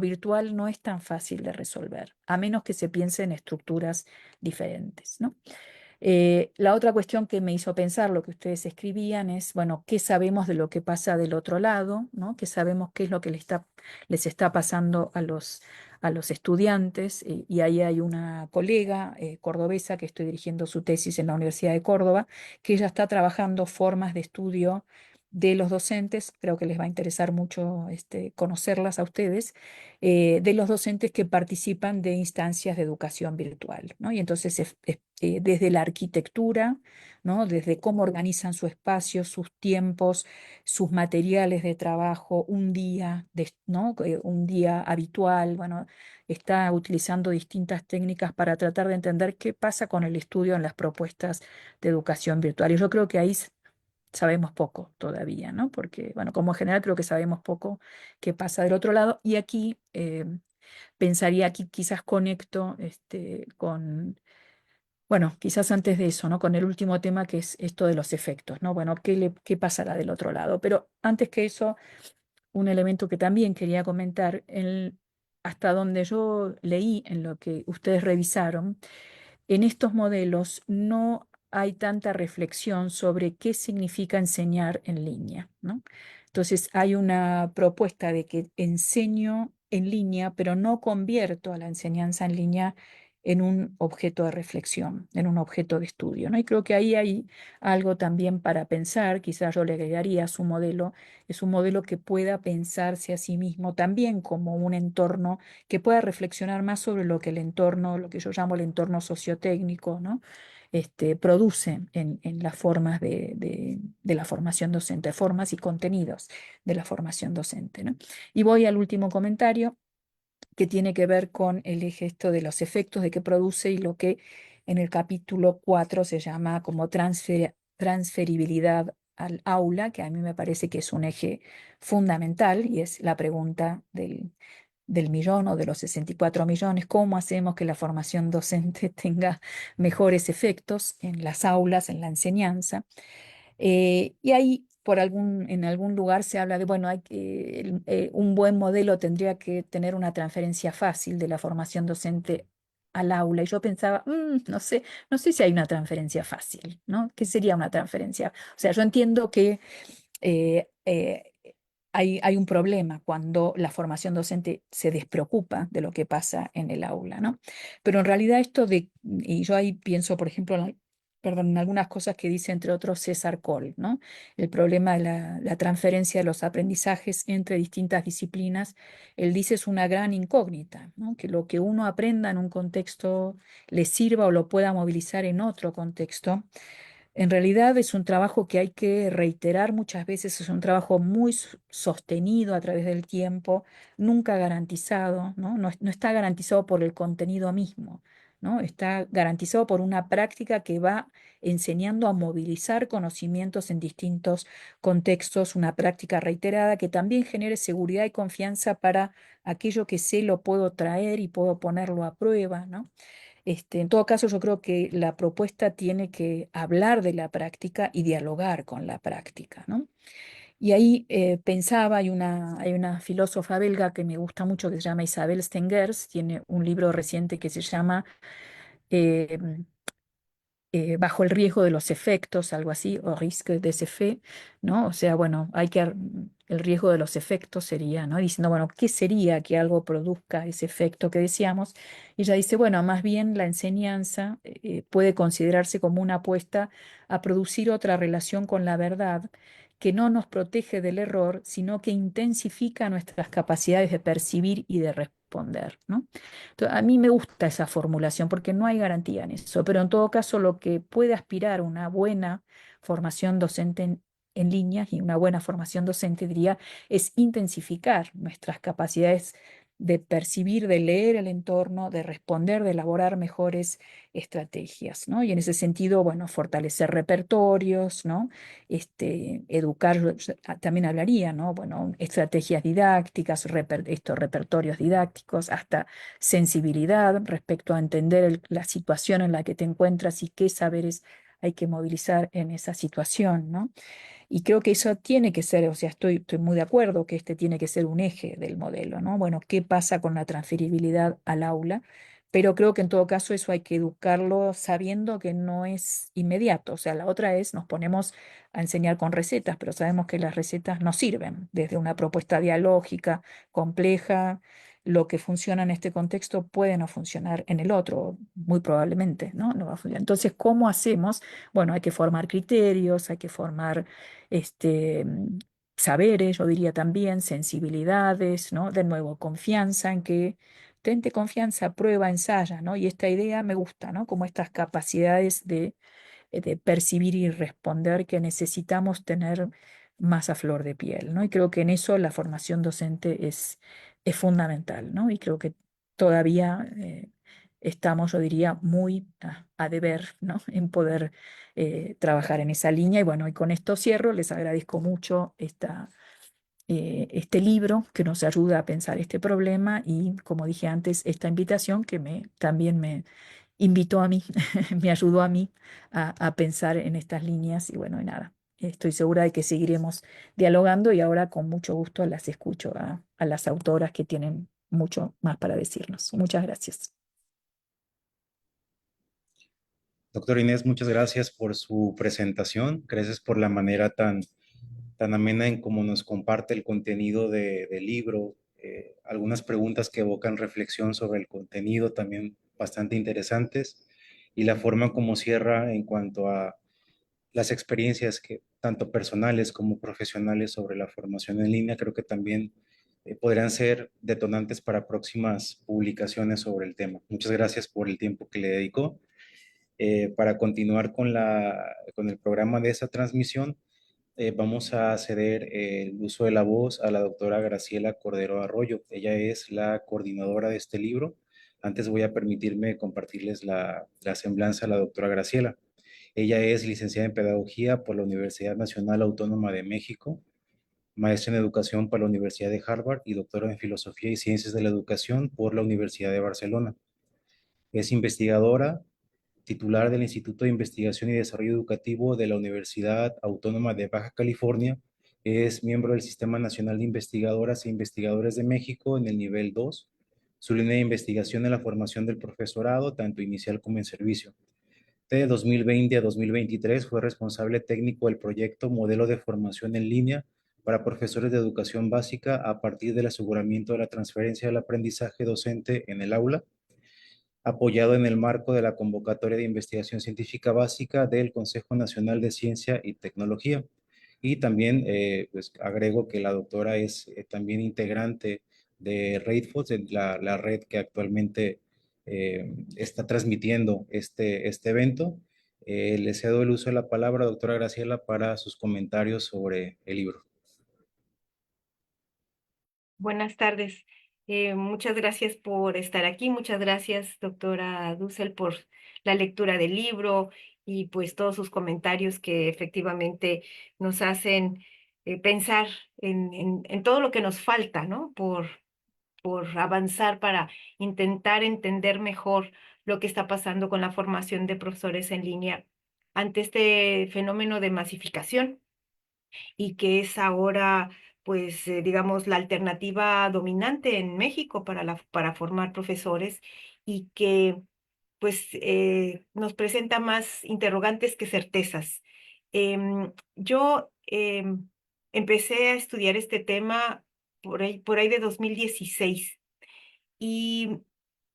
virtual no es tan fácil de resolver, a menos que se piense en estructuras diferentes, ¿no? La otra cuestión que me hizo pensar lo que ustedes escribían es, bueno, ¿qué sabemos de lo que pasa del otro lado? ¿No? ¿Qué sabemos qué es lo que les está pasando a los estudiantes? Y ahí hay una colega cordobesa que estoy dirigiendo su tesis en la Universidad de Córdoba, que ella está trabajando formas de estudio de los docentes, creo que les va a interesar mucho conocerlas a ustedes, de los docentes que participan de instancias de educación virtual, ¿no? Y entonces desde la arquitectura, ¿no? Desde cómo organizan su espacio, sus tiempos, sus materiales de trabajo, un día, ¿no? Un día habitual, bueno, está utilizando distintas técnicas para tratar de entender qué pasa con el estudio en las propuestas de educación virtual. Y yo creo que ahí sabemos poco todavía, ¿no? Porque, bueno, como en general creo que sabemos poco qué pasa del otro lado. Y aquí pensaría, aquí quizás conecto con, bueno, quizás antes de eso, ¿no? Con el último tema que es esto de los efectos, ¿no? Bueno, ¿qué pasará del otro lado? Pero antes que eso, un elemento que también quería comentar, hasta donde yo leí en lo que ustedes revisaron, en estos modelos no hay tanta reflexión sobre qué significa enseñar en línea, ¿no? Entonces hay una propuesta de que enseño en línea, pero no convierto a la enseñanza en línea en un objeto de reflexión, en un objeto de estudio, ¿no? Y creo que ahí hay algo también para pensar, quizás yo le agregaría a su modelo, es un modelo que pueda pensarse a sí mismo también como un entorno que pueda reflexionar más sobre lo que el entorno, lo que yo llamo el entorno sociotécnico, ¿no? Produce en las formas de la formación docente, formas y contenidos de la formación docente, ¿no? Y voy al último comentario que tiene que ver con el eje esto de los efectos de que produce y lo que en el capítulo 4 se llama como transferibilidad al aula, que a mí me parece que es un eje fundamental y es la pregunta del millón o de los 64 millones, ¿cómo hacemos que la formación docente tenga mejores efectos en las aulas, en la enseñanza? Y ahí en algún lugar se habla de, bueno, un buen modelo tendría que tener una transferencia fácil de la formación docente al aula. Y yo pensaba, no sé si hay una transferencia fácil, ¿no? ¿Qué sería una transferencia? O sea, yo entiendo que eh, eh, hay un problema cuando la formación docente se despreocupa de lo que pasa en el aula, ¿no? Pero en realidad y yo ahí pienso, por ejemplo, perdón, en algunas cosas que dice, entre otros, César Cole, ¿no? El problema de la transferencia de los aprendizajes entre distintas disciplinas, él dice es una gran incógnita, ¿no? Que lo que uno aprenda en un contexto le sirva o lo pueda movilizar en otro contexto. En realidad es un trabajo que hay que reiterar muchas veces, es un trabajo muy sostenido a través del tiempo, nunca garantizado, ¿no? No está garantizado por el contenido mismo, ¿no? Está garantizado por una práctica que va enseñando a movilizar conocimientos en distintos contextos, una práctica reiterada que también genere seguridad y confianza para aquello que sé lo puedo traer y puedo ponerlo a prueba, ¿no? En todo caso, yo creo que la propuesta tiene que hablar de la práctica y dialogar con la práctica, ¿no? Y ahí pensaba, hay una filósofa belga que me gusta mucho que se llama Isabel Stengers, tiene un libro reciente que se llama eh, Bajo el riesgo de los efectos, algo así, o risque des effets, ¿no? O sea, bueno, el riesgo de los efectos sería, ¿no? Diciendo, bueno, ¿qué sería que algo produzca ese efecto que decíamos? Y ella dice, bueno, más bien la enseñanza puede considerarse como una apuesta a producir otra relación con la verdad que no nos protege del error, sino que intensifica nuestras capacidades de percibir y de responder, ¿no? A mí me gusta esa formulación porque no hay garantía en eso, pero en todo caso lo que puede aspirar una buena formación docente en línea y una buena formación docente, diría, es intensificar nuestras capacidades de percibir, de leer el entorno, de responder, de elaborar mejores estrategias, ¿no? Y en ese sentido, bueno, fortalecer repertorios, ¿no? Educar, también hablaría, ¿no? Bueno, estrategias didácticas, estos repertorios didácticos, hasta sensibilidad respecto a entender la situación en la que te encuentras y qué saberes hay que movilizar en esa situación, ¿no? Y creo que eso tiene que ser, o sea, estoy muy de acuerdo que este tiene que ser un eje del modelo, ¿no? Bueno, ¿qué pasa con la transferibilidad al aula? Pero creo que en todo caso eso hay que educarlo sabiendo que no es inmediato. O sea, la otra es, nos ponemos a enseñar con recetas, pero sabemos que las recetas no sirven desde una propuesta dialógica compleja. lo que funciona en este contexto puede no funcionar en el otro, muy probablemente, ¿no? No va a funcionar. Entonces, ¿cómo hacemos? Bueno, hay que formar criterios, hay que formar este, saberes, yo diría también, sensibilidades, ¿no? De nuevo, confianza en que tente confianza, prueba, ensaya, ¿no? Y esta idea me gusta, ¿no? Como estas capacidades de percibir y responder que necesitamos tener más a flor de piel, ¿no? Y creo que en eso la formación docente es fundamental, ¿no? Y creo que todavía estamos, yo diría, muy a deber, ¿no? En poder trabajar en esa línea. Y bueno, y con esto cierro, les agradezco mucho este libro que nos ayuda a pensar este problema y, como dije antes, esta invitación que también me invitó a mí, me ayudó a mí a pensar en estas líneas y bueno, y nada, estoy segura de que seguiremos dialogando y ahora con mucho gusto las escucho a las autoras que tienen mucho más para decirnos. Muchas gracias. Doctor Inés, muchas gracias por su presentación. Gracias por la manera tan amena en cómo nos comparte el contenido del libro. Algunas preguntas que evocan reflexión sobre el contenido también bastante interesantes y la forma como cierra en cuanto a las experiencias que tanto personales como profesionales sobre la formación en línea, creo que también podrían ser detonantes para próximas publicaciones sobre el tema. Muchas gracias por el tiempo que le dedicó. Para continuar con el programa de esa transmisión, vamos a ceder el uso de la voz a la doctora Graciela Cordero Arroyo. Ella es la coordinadora de este libro. Antes voy a permitirme compartirles la semblanza de la doctora Graciela. Ella es licenciada en Pedagogía por la Universidad Nacional Autónoma de México, maestra en Educación por la Universidad de Harvard y doctora en Filosofía y Ciencias de la Educación por la Universidad de Barcelona. Es investigadora titular del Instituto de Investigación y Desarrollo Educativo de la Universidad Autónoma de Baja California. Es miembro del Sistema Nacional de Investigadoras e Investigadores de México en el nivel 2. Su línea de investigación en la formación del profesorado, tanto inicial como en servicio. De 2020 a 2023 fue responsable técnico del proyecto Modelo de Formación en Línea para profesores de educación básica a partir del aseguramiento de la transferencia del aprendizaje docente en el aula, apoyado en el marco de la convocatoria de investigación científica básica del Consejo Nacional de Ciencia y Tecnología. Y también pues agrego que la doctora es también integrante de RAIDFOS, la red que actualmente está transmitiendo este evento. Le cedo el uso de la palabra, doctora Graciela, para sus comentarios sobre el libro. Buenas tardes. Muchas gracias por estar aquí. Muchas gracias, doctora Dussel, por la lectura del libro y pues todos sus comentarios que efectivamente nos hacen pensar en todo lo que nos falta, ¿no? Por avanzar para intentar entender mejor lo que está pasando con la formación de profesores en línea ante este fenómeno de masificación y que es ahora, pues, digamos, la alternativa dominante en México para formar profesores y que, pues, nos presenta más interrogantes que certezas. Yo empecé a estudiar este tema por ahí de 2016 y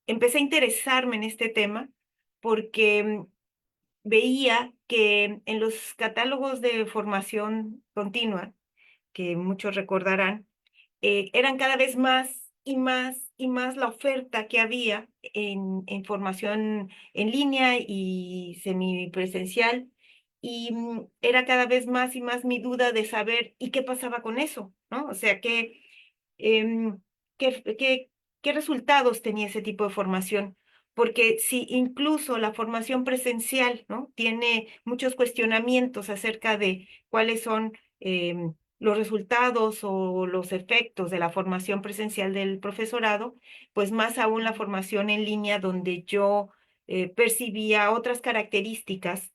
empecé a interesarme en este tema porque veía que en los catálogos de formación continua, que muchos recordarán, eran cada vez más y más y más la oferta que había en formación en línea y semipresencial, y era cada vez más y más mi duda de saber, ¿y qué pasaba con eso? ¿No? O sea, em, qué resultados tenía ese tipo de formación? Porque si incluso la formación presencial, ¿no? Tiene muchos cuestionamientos acerca de cuáles son los resultados o los efectos de la formación presencial del profesorado, pues más aún la formación en línea donde yo percibía otras características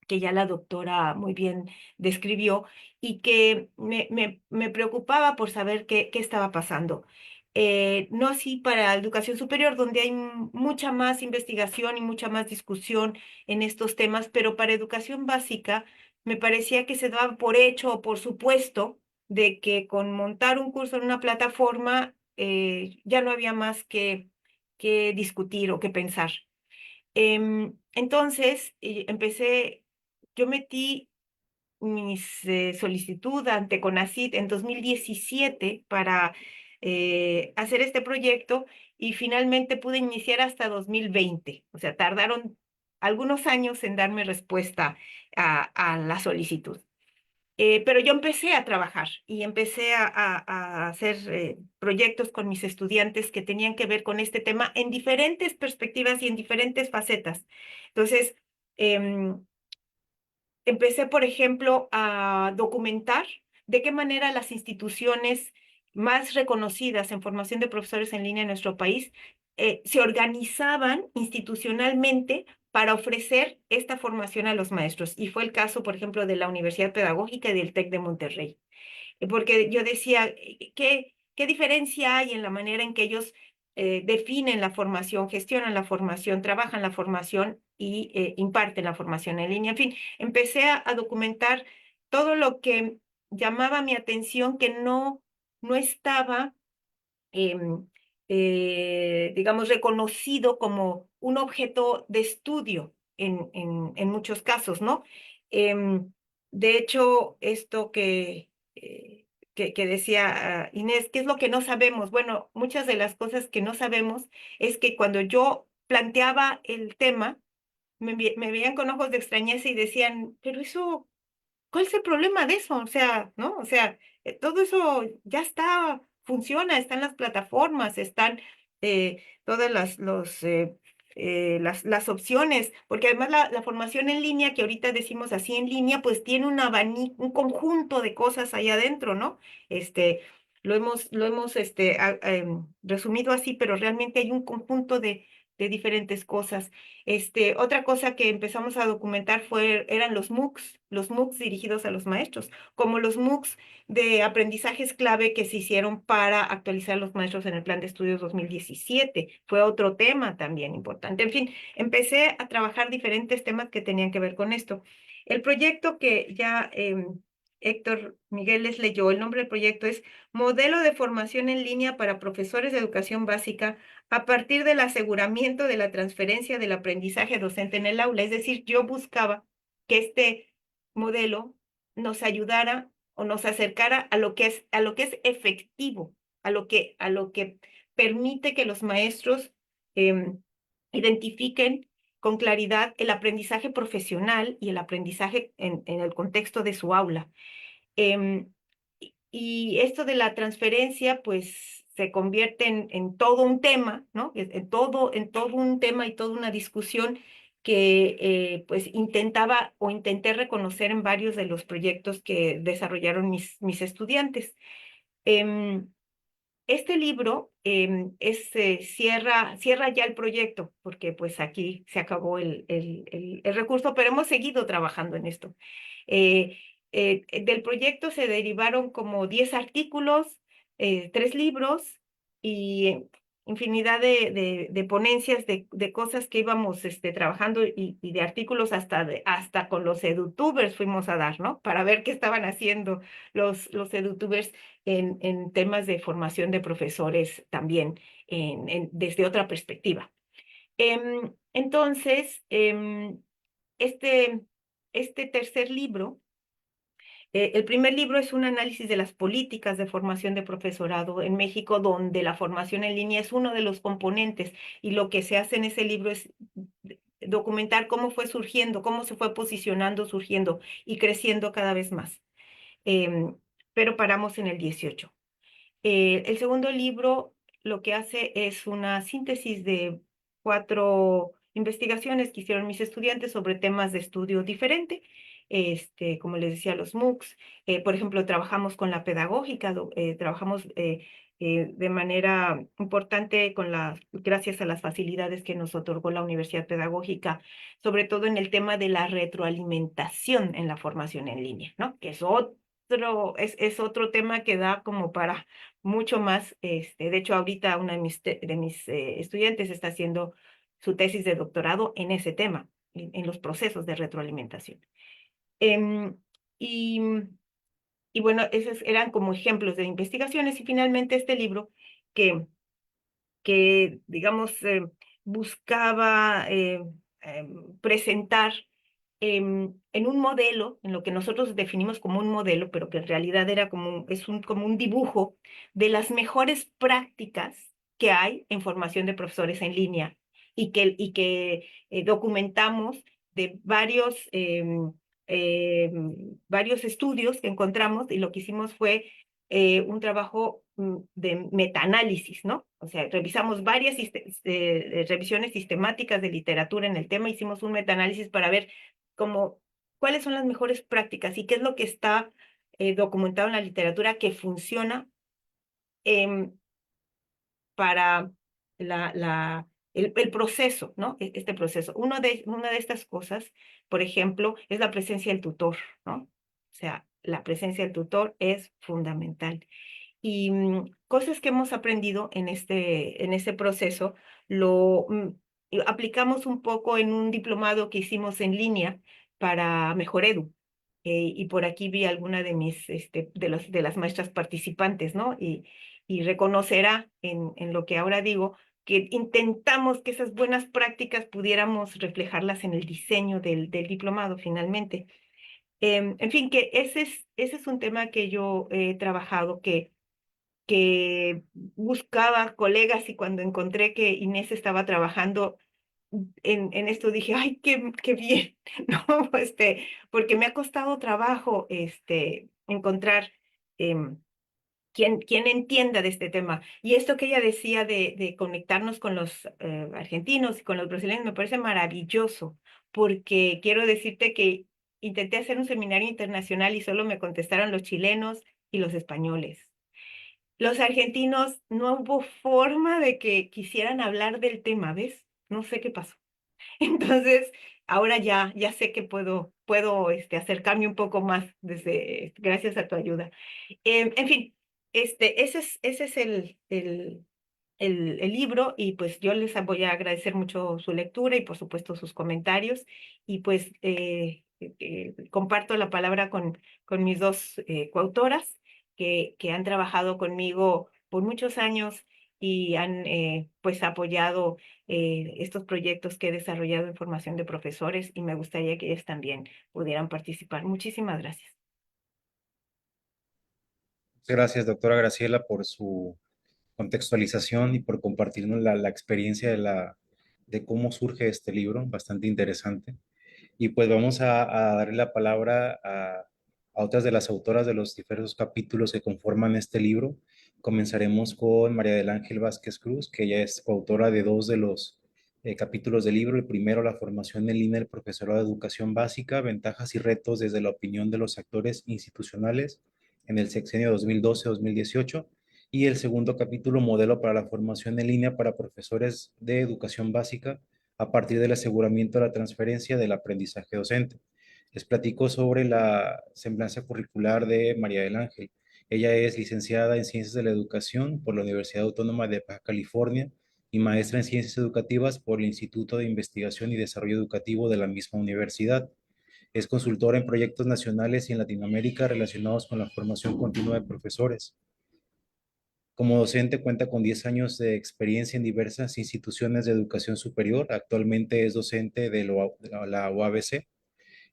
que ya la doctora muy bien describió y que me preocupaba por saber qué estaba pasando. No así para educación superior, donde hay mucha más investigación y mucha más discusión en estos temas, pero para educación básica me parecía que se daba por hecho o por supuesto de que con montar un curso en una plataforma ya no había más que discutir o que pensar. Entonces, yo metí mis solicitud ante CONACYT en 2017 para hacer este proyecto y finalmente pude iniciar hasta 2020. O sea, tardaron algunos años en darme respuesta a la solicitud. Pero yo empecé a trabajar y empecé a hacer proyectos con mis estudiantes que tenían que ver con este tema en diferentes perspectivas y en diferentes facetas. Entonces, em, empecé, por ejemplo, a documentar de qué manera las instituciones más reconocidas en formación de profesores en línea en nuestro país se organizaban institucionalmente para ofrecer esta formación a los maestros. Y fue el caso, por ejemplo, de la Universidad Pedagógica y del TEC de Monterrey. Porque yo decía, ¿qué diferencia hay en la manera en que ellos definen la formación, gestionan la formación, trabajan la formación y imparten la formación en línea? En fin, empecé a documentar todo lo que llamaba mi atención que no estaba em, digamos, reconocido como un objeto de estudio en muchos casos, ¿no? Em, de hecho, esto que decía Inés, ¿qué es lo que no sabemos? Bueno, muchas de las cosas que no sabemos es que cuando yo planteaba el tema, me veían con ojos de extrañeza y decían, pero eso, ¿cuál es el problema de eso? O sea, ¿no? O sea, todo eso ya está, funciona, están las plataformas, están todas las opciones, porque además la formación en línea, que ahorita decimos así en línea, pues tiene un abanico, un conjunto de cosas ahí adentro, ¿no? Este, lo hemos resumido así, pero realmente hay un conjunto de diferentes cosas. Otra cosa que empezamos a documentar eran los MOOCs dirigidos a los maestros, como los MOOCs de aprendizajes clave que se hicieron para actualizar a los maestros en el Plan de Estudios 2017. Fue otro tema también importante. En fin, empecé a trabajar diferentes temas que tenían que ver con esto. El proyecto que ya Héctor Miguel les leyó, el nombre del proyecto es Modelo de Formación en Línea para Profesores de Educación Básica a partir del aseguramiento de la transferencia del aprendizaje docente en el aula. Es decir, yo buscaba que este modelo nos ayudara o nos acercara a lo que es efectivo, a lo que permite que los maestros identifiquen con claridad el aprendizaje profesional y el aprendizaje en el contexto de su aula. Em, y esto de la transferencia, pues se convierte en todo un tema, ¿no? En todo un tema y toda una discusión que pues intentaba o intenté reconocer en varios de los proyectos que desarrollaron mis estudiantes. Em, este libro cierra ya el proyecto, porque pues aquí se acabó el recurso, pero hemos seguido trabajando en esto. Eh, del proyecto se derivaron como 10 artículos, 3 libros y infinidad de ponencias de cosas que íbamos trabajando y de artículos hasta con los edutubers fuimos a dar, ¿no? Para ver qué estaban haciendo los edutubers en temas de formación de profesores también, desde otra perspectiva. Entonces, este tercer libro, el primer libro es un análisis de las políticas de formación de profesorado en México, donde la formación en línea es uno de los componentes, y lo que se hace en ese libro es documentar cómo fue surgiendo, cómo se fue posicionando, surgiendo y creciendo cada vez más. Pero paramos en el 18. El segundo libro lo que hace es una síntesis de 4 investigaciones que hicieron mis estudiantes sobre temas de estudio diferente. Como les decía, los MOOCs. Por ejemplo, trabajamos con la pedagógica, trabajamos de manera importante gracias a las facilidades que nos otorgó la Universidad Pedagógica, sobre todo en el tema de la retroalimentación en la formación en línea, ¿no? Que es otro tema que da como para mucho más. De hecho, ahorita una de mis estudiantes está haciendo su tesis de doctorado en ese tema, en los procesos de retroalimentación. Em, y, y bueno, esos eran como ejemplos de investigaciones. Y finalmente este libro que digamos, buscaba presentar en un modelo, en lo que nosotros definimos como un modelo, pero que en realidad era como un dibujo de las mejores prácticas que hay en formación de profesores en línea y que documentamos de varios estudios que encontramos, y lo que hicimos fue un trabajo de metaanálisis, ¿no? O sea, revisamos varias revisiones sistemáticas de literatura en el tema, hicimos un metaanálisis para ver cómo, cuáles son las mejores prácticas y qué es lo que está documentado en la literatura que funciona em, para el proceso, ¿no? Este proceso. Una de estas cosas, por ejemplo, es la presencia del tutor, ¿no? O sea, la presencia del tutor es fundamental. Y cosas que hemos aprendido en este proceso, y aplicamos un poco en un diplomado que hicimos en línea para Mejor Edu. Y por aquí vi alguna de de las maestras participantes, ¿no? Y reconocerá en lo que ahora digo, que intentamos que esas buenas prácticas pudiéramos reflejarlas en el diseño del diplomado finalmente. En fin, que ese es un tema que yo he trabajado, que buscaba colegas, y cuando encontré que Inés estaba trabajando en esto dije, ay, qué bien, ¿no? Porque me ha costado trabajo encontrar quien entienda de este tema. Y esto que ella decía de conectarnos con los argentinos y con los brasileños me parece maravilloso, porque quiero decirte que intenté hacer un seminario internacional y solo me contestaron los chilenos y los españoles. Los argentinos no hubo forma de que quisieran hablar del tema, ¿ves? No sé qué pasó. Entonces, ahora ya sé que puedo acercarme un poco más gracias a tu ayuda. En fin, ese es el libro, y pues yo les voy a agradecer mucho su lectura y por supuesto sus comentarios, y pues comparto la palabra con mis dos coautoras que han trabajado conmigo por muchos años y han pues apoyado estos proyectos que he desarrollado en formación de profesores, y me gustaría que ellas también pudieran participar. Muchísimas gracias. Gracias, doctora Graciela, por su contextualización y por compartirnos la experiencia de cómo surge este libro, bastante interesante. Y pues vamos a darle la palabra a otras de las autoras de los diversos capítulos que conforman este libro. Comenzaremos con María del Ángel Vázquez Cruz, que ella es coautora de dos de los capítulos del libro. El primero, la formación en línea del profesorado de educación básica, ventajas y retos desde la opinión de los actores institucionales en el sexenio 2012-2018. Y el segundo capítulo, modelo para la formación en línea para profesores de educación básica a partir del aseguramiento de la transferencia del aprendizaje docente. Les platico sobre la semblanza curricular de María del Ángel. Ella es licenciada en Ciencias de la Educación por la Universidad Autónoma de Baja California y maestra en Ciencias Educativas por el Instituto de Investigación y Desarrollo Educativo de la misma universidad. Es consultora en proyectos nacionales y en Latinoamérica relacionados con la formación continua de profesores. Como docente cuenta con 10 años de experiencia en diversas instituciones de educación superior. Actualmente es docente de la UABC.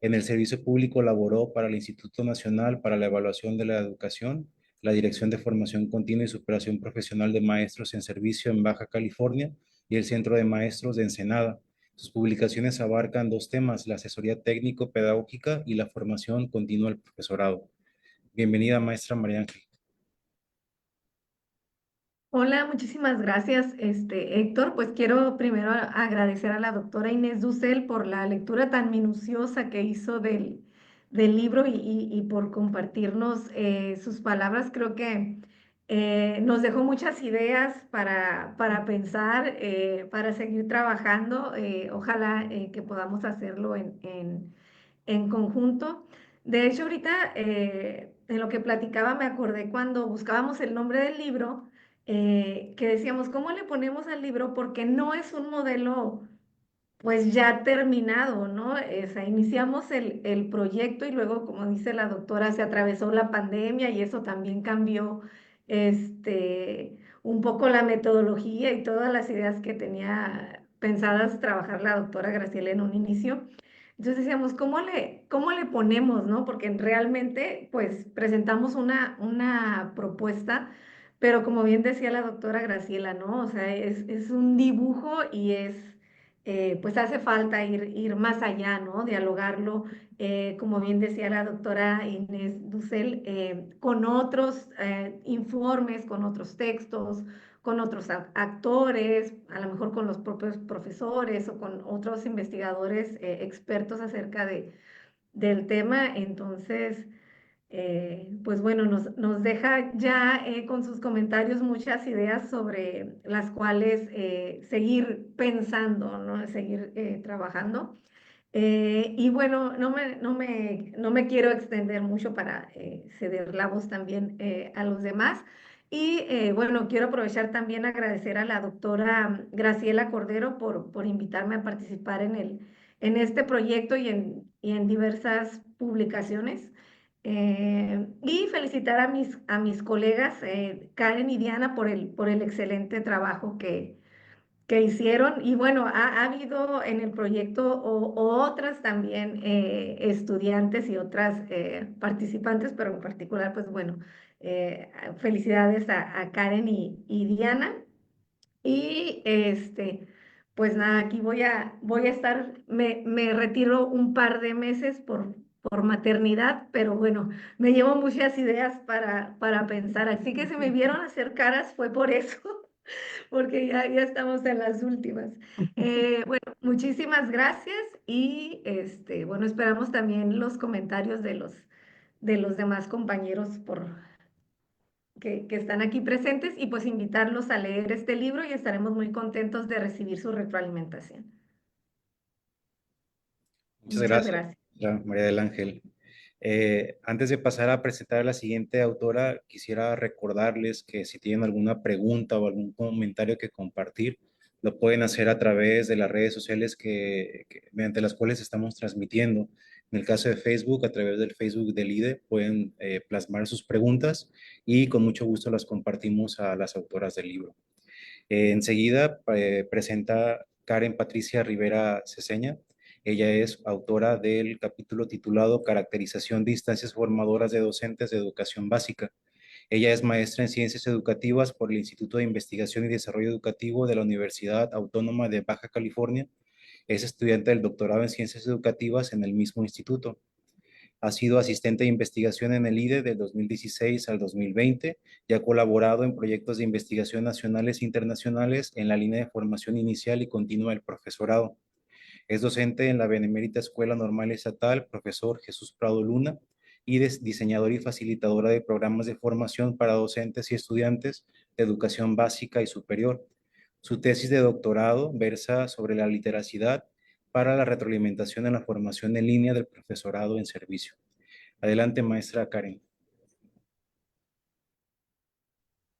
En el servicio público laboró para el Instituto Nacional para la Evaluación de la Educación, la Dirección de Formación Continua y Superación Profesional de Maestros en Servicio en Baja California y el Centro de Maestros de Ensenada. Sus publicaciones abarcan dos temas: la asesoría técnico-pedagógica y la formación continua del profesorado. Bienvenida, maestra María Ángel. Hola, muchísimas gracias, Héctor. Pues quiero primero agradecer a la doctora Inés Dussel por la lectura tan minuciosa que hizo del libro y por compartirnos sus palabras. Creo que nos dejó muchas ideas para pensar, para seguir trabajando. Ojalá que podamos hacerlo en conjunto. De hecho, ahorita en lo que platicaba me acordé cuando buscábamos el nombre del libro, que decíamos, ¿cómo le ponemos al libro? Porque no es un modelo pues ya terminado, ¿no? O sea, iniciamos el proyecto y luego, como dice la doctora, se atravesó la pandemia y eso también cambió un poco la metodología y todas las ideas que tenía pensadas trabajar la doctora Graciela en un inicio. Entonces decíamos, cómo le ponemos, ¿no? Porque realmente, pues, presentamos una propuesta, pero como bien decía la doctora Graciela, ¿no? O sea, es un dibujo y pues hace falta ir más allá, ¿no? Dialogarlo, como bien decía la doctora Inés Dussel, con otros informes, con otros textos, con otros actores, a lo mejor con los propios profesores o con otros investigadores expertos acerca del tema. Entonces, pues bueno, nos deja ya con sus comentarios muchas ideas sobre las cuales seguir pensando, ¿no? Seguir trabajando. Y bueno, no me quiero extender mucho para ceder la voz también a los demás. Y bueno, quiero aprovechar también agradecer a la doctora Graciela Cordero por invitarme a participar en este proyecto y en diversas publicaciones. Y felicitar a mis colegas Karen y Diana por el excelente trabajo que hicieron. Y bueno, ha habido en el proyecto otras también estudiantes y otras participantes, pero en particular, pues bueno, felicidades a Karen y Diana. Y pues nada, aquí voy a estar, me retiro un par de meses por maternidad, pero bueno, me llevo muchas ideas para pensar. Así que si me vieron hacer caras fue por eso. Porque ya estamos en las últimas. Bueno, muchísimas gracias y bueno, esperamos también los comentarios de los demás compañeros que están aquí presentes y pues invitarlos a leer este libro y estaremos muy contentos de recibir su retroalimentación. Muchas Muchas gracias, gracias. María del Ángel. Antes de pasar a presentar a la siguiente autora, quisiera recordarles que si tienen alguna pregunta o algún comentario que compartir, lo pueden hacer a través de las redes sociales mediante las cuales estamos transmitiendo. En el caso de Facebook, a través del Facebook del IDE, pueden plasmar sus preguntas y con mucho gusto las compartimos a las autoras del libro. Enseguida presenta Karen Patricia Rivera Ceseña. Ella es autora del capítulo titulado Caracterización de instancias formadoras de docentes de educación básica. Ella es maestra en ciencias educativas por el Instituto de Investigación y Desarrollo Educativo de la Universidad Autónoma de Baja California. Es estudiante del doctorado en ciencias educativas en el mismo instituto. Ha sido asistente de investigación en el IDE del 2016 al 2020 y ha colaborado en proyectos de investigación nacionales e internacionales en la línea de formación inicial y continua del profesorado. Es docente en la Benemérita Escuela Normal Estatal, profesor Jesús Prado Luna, y diseñadora y facilitadora de programas de formación para docentes y estudiantes de educación básica y superior. Su tesis de doctorado versa sobre la literacidad para la retroalimentación en la formación en línea del profesorado en servicio. Adelante, maestra Karen.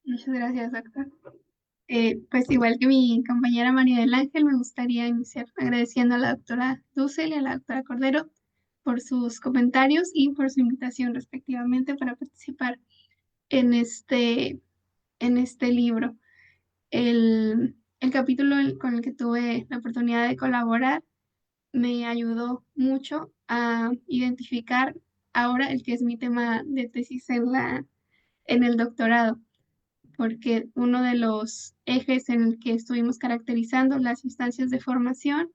Muchas gracias, doctor. Pues igual que mi compañera María del Ángel, me gustaría iniciar agradeciendo a la doctora Dussel y a la doctora Cordero por sus comentarios y por su invitación respectivamente para participar en en este libro. El capítulo con el que tuve la oportunidad de colaborar me ayudó mucho a identificar ahora el que es mi tema de tesis en el doctorado, porque uno de los ejes en el que estuvimos caracterizando las instancias de formación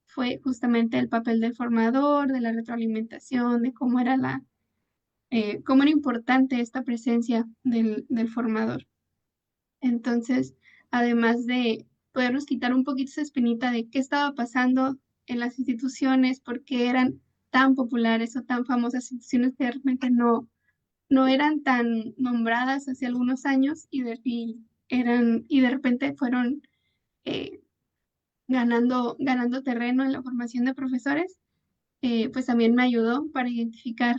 fue justamente el papel del formador, de la retroalimentación, de cómo era importante esta presencia del formador. Entonces, además de podernos quitar un poquito esa espinita de qué estaba pasando en las instituciones, por qué eran tan populares o tan famosas instituciones que realmente no eran tan nombradas hace algunos años y de repente fueron eh, ganando terreno en la formación de profesores, pues también me ayudó para identificar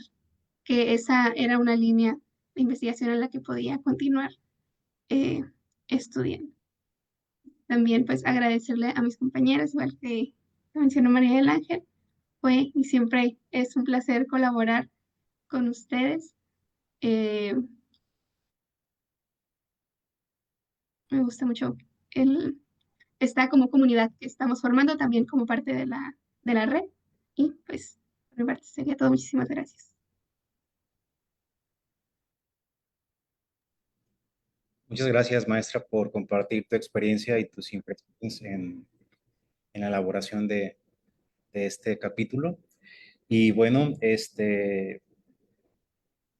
que esa era una línea de investigación en la que podía continuar eh, estudiando. También pues agradecerle a mis compañeros, igual que mencionó María del Ángel, fue y siempre es un placer colaborar con ustedes. Me gusta mucho esta como comunidad que estamos formando también como parte de la red. Y pues, por mi parte sería todo. Muchísimas gracias. Muchas gracias, maestra, por compartir tu experiencia y tus impresiones en la elaboración de este capítulo. Y bueno,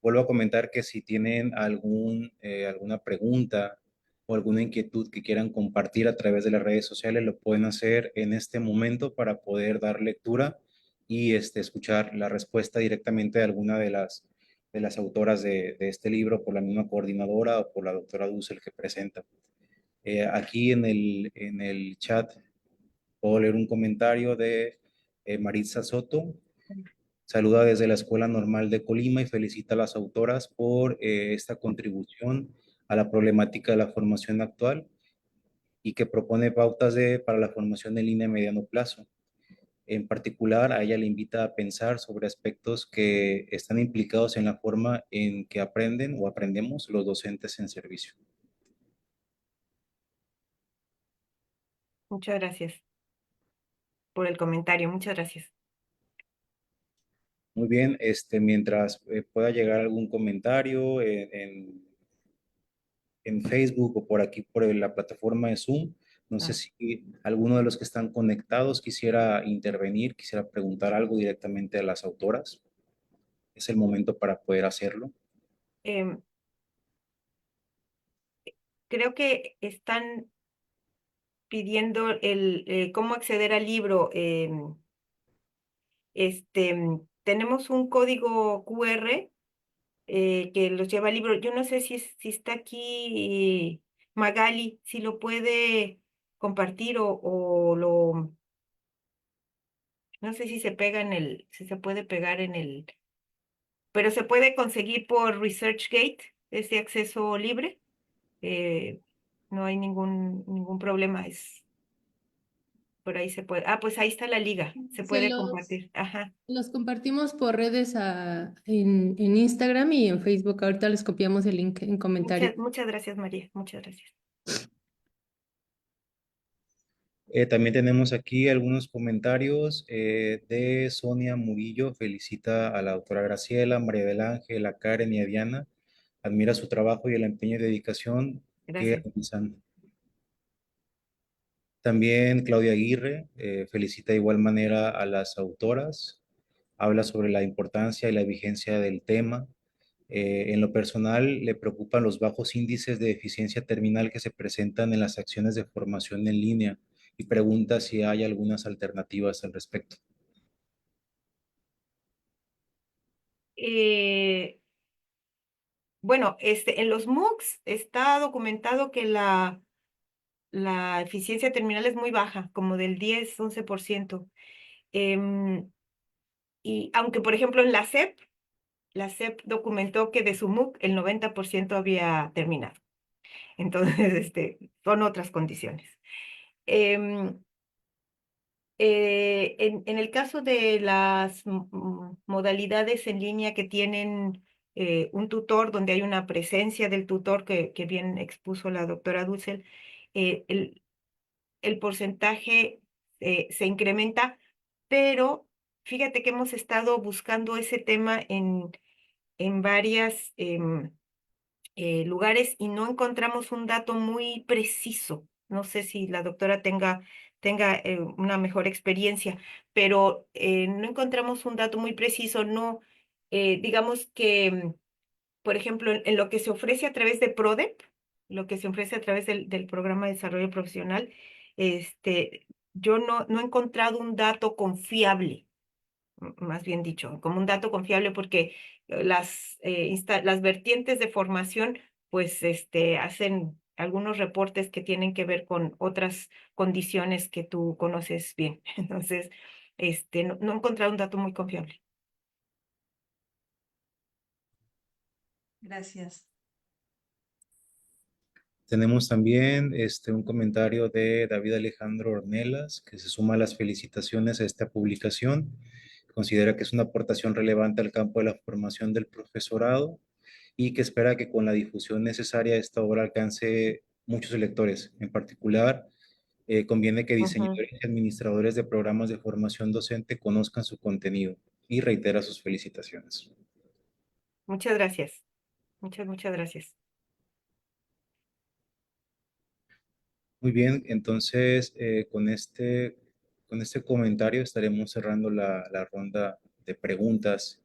vuelvo a comentar que si tienen alguna pregunta o alguna inquietud que quieran compartir a través de las redes sociales, lo pueden hacer en este momento para poder dar lectura y escuchar la respuesta directamente de alguna de las autoras de este libro, por la misma coordinadora o por la doctora Dussel que presenta. Aquí en el chat puedo leer un comentario de Maritza Soto. Saluda desde la Escuela Normal de Colima y felicita a las autoras por esta contribución a la problemática de la formación actual y que propone pautas para la formación en línea a mediano plazo. En particular, a ella le invita a pensar sobre aspectos que están implicados en la forma en que aprenden o aprendemos los docentes en servicio. Muchas gracias por el comentario. Muchas gracias. Muy bien, mientras pueda llegar algún comentario en Facebook o por aquí por la plataforma de Zoom. No sé Ah, si alguno de los que están conectados quisiera intervenir, quisiera preguntar algo directamente a las autoras. Es el momento para poder hacerlo. em, creo que están pidiendo cómo acceder al libro. Tenemos un código QR que los lleva al libro. Yo no sé si está aquí Magali, si lo puede compartir no sé si se pega si se puede pegar pero se puede conseguir por ResearchGate, ese acceso libre. eh, no hay ningún problema, por ahí se puede. Ah, pues ahí está la liga, se Se puede los, compartir. Ajá. los compartimos por redes en Instagram y en Facebook. Ahorita les copiamos el link en comentarios. Muchas gracias, María. Muchas gracias. También tenemos aquí algunos comentarios de Sonia Murillo. Felicita a la doctora Graciela, María del Ángel, a Karen y a Diana. Admira su trabajo y el empeño y dedicación que Gracias. realizan. También Claudia Aguirre felicita de igual manera a las autoras, habla sobre la importancia y la vigencia del tema. En lo personal, le preocupan los bajos índices de eficiencia terminal que se presentan en las acciones de formación en línea y pregunta si hay algunas alternativas al respecto. Eh, bueno, en los MOOCs está documentado que la eficiencia terminal es muy baja, como del 10-11%. Em, y aunque, por ejemplo, en la SEP documentó que de su MOOC el 90% había terminado. Entonces, son otras condiciones. Em, en el caso de las modalidades en línea que tienen un tutor, donde hay una presencia del tutor que bien expuso la doctora Dussel, eh, el, el porcentaje se incrementa, pero fíjate que hemos estado buscando ese tema en varias lugares y no encontramos un dato muy preciso. No sé si la doctora tenga una mejor experiencia, pero no encontramos un dato muy preciso. No, digamos que, por ejemplo, en lo que se ofrece a través de PRODEP, lo que se ofrece a través del Programa de Desarrollo Profesional, yo no he encontrado un dato confiable, más bien dicho, como un dato confiable, porque las vertientes de formación, pues, hacen algunos reportes que tienen que ver con otras condiciones que tú conoces bien. Entonces, no he encontrado un dato muy confiable. Gracias. Tenemos también un comentario de David Alejandro Ornelas, que se suma a las felicitaciones a esta publicación. Considera que es una aportación relevante al campo de la formación del profesorado y que espera que con la difusión necesaria esta obra alcance muchos lectores. En particular, conviene que Ujú. diseñadores y administradores de programas de formación docente conozcan su contenido y reitera sus felicitaciones. Muchas gracias. Muchas gracias. Muy bien, entonces con este comentario estaremos cerrando la ronda de preguntas.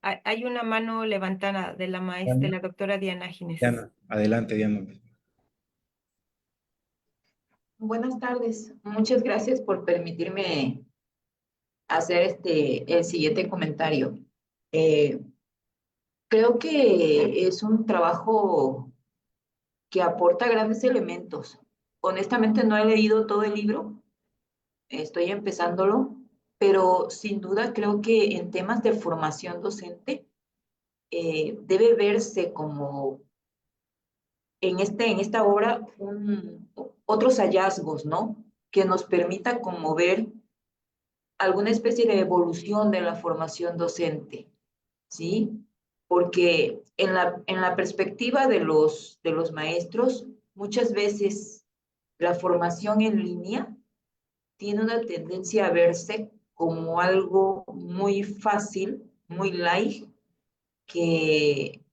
Hay una mano levantada de la maestra, de Diana, la doctora Diana Gines. Diana, adelante, Diana. Buenas tardes. Muchas gracias por permitirme hacer el siguiente comentario. Eh, Creo que es un trabajo que aporta grandes elementos. Honestamente no he leído todo el libro, estoy empezándolo, pero sin duda creo que en temas de formación docente debe verse como en esta obra otros hallazgos, ¿no? Que nos permita como ver alguna especie de evolución de la formación docente, ¿sí? Porque en la perspectiva de los maestros, muchas veces la formación en línea tiene una tendencia a verse como algo muy fácil, muy light, que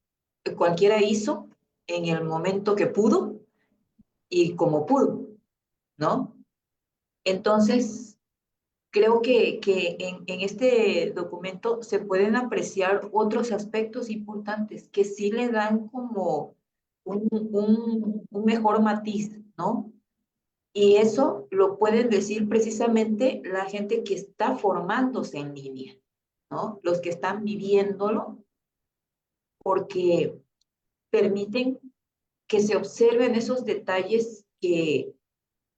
cualquiera hizo en el momento que pudo y como pudo, ¿no? Entonces, creo que en este documento se pueden apreciar otros aspectos importantes que sí le dan como un mejor matiz, ¿no? Y eso lo pueden decir precisamente la gente que está formándose en línea, ¿no? Los que están viviéndolo, porque permiten que se observen esos detalles que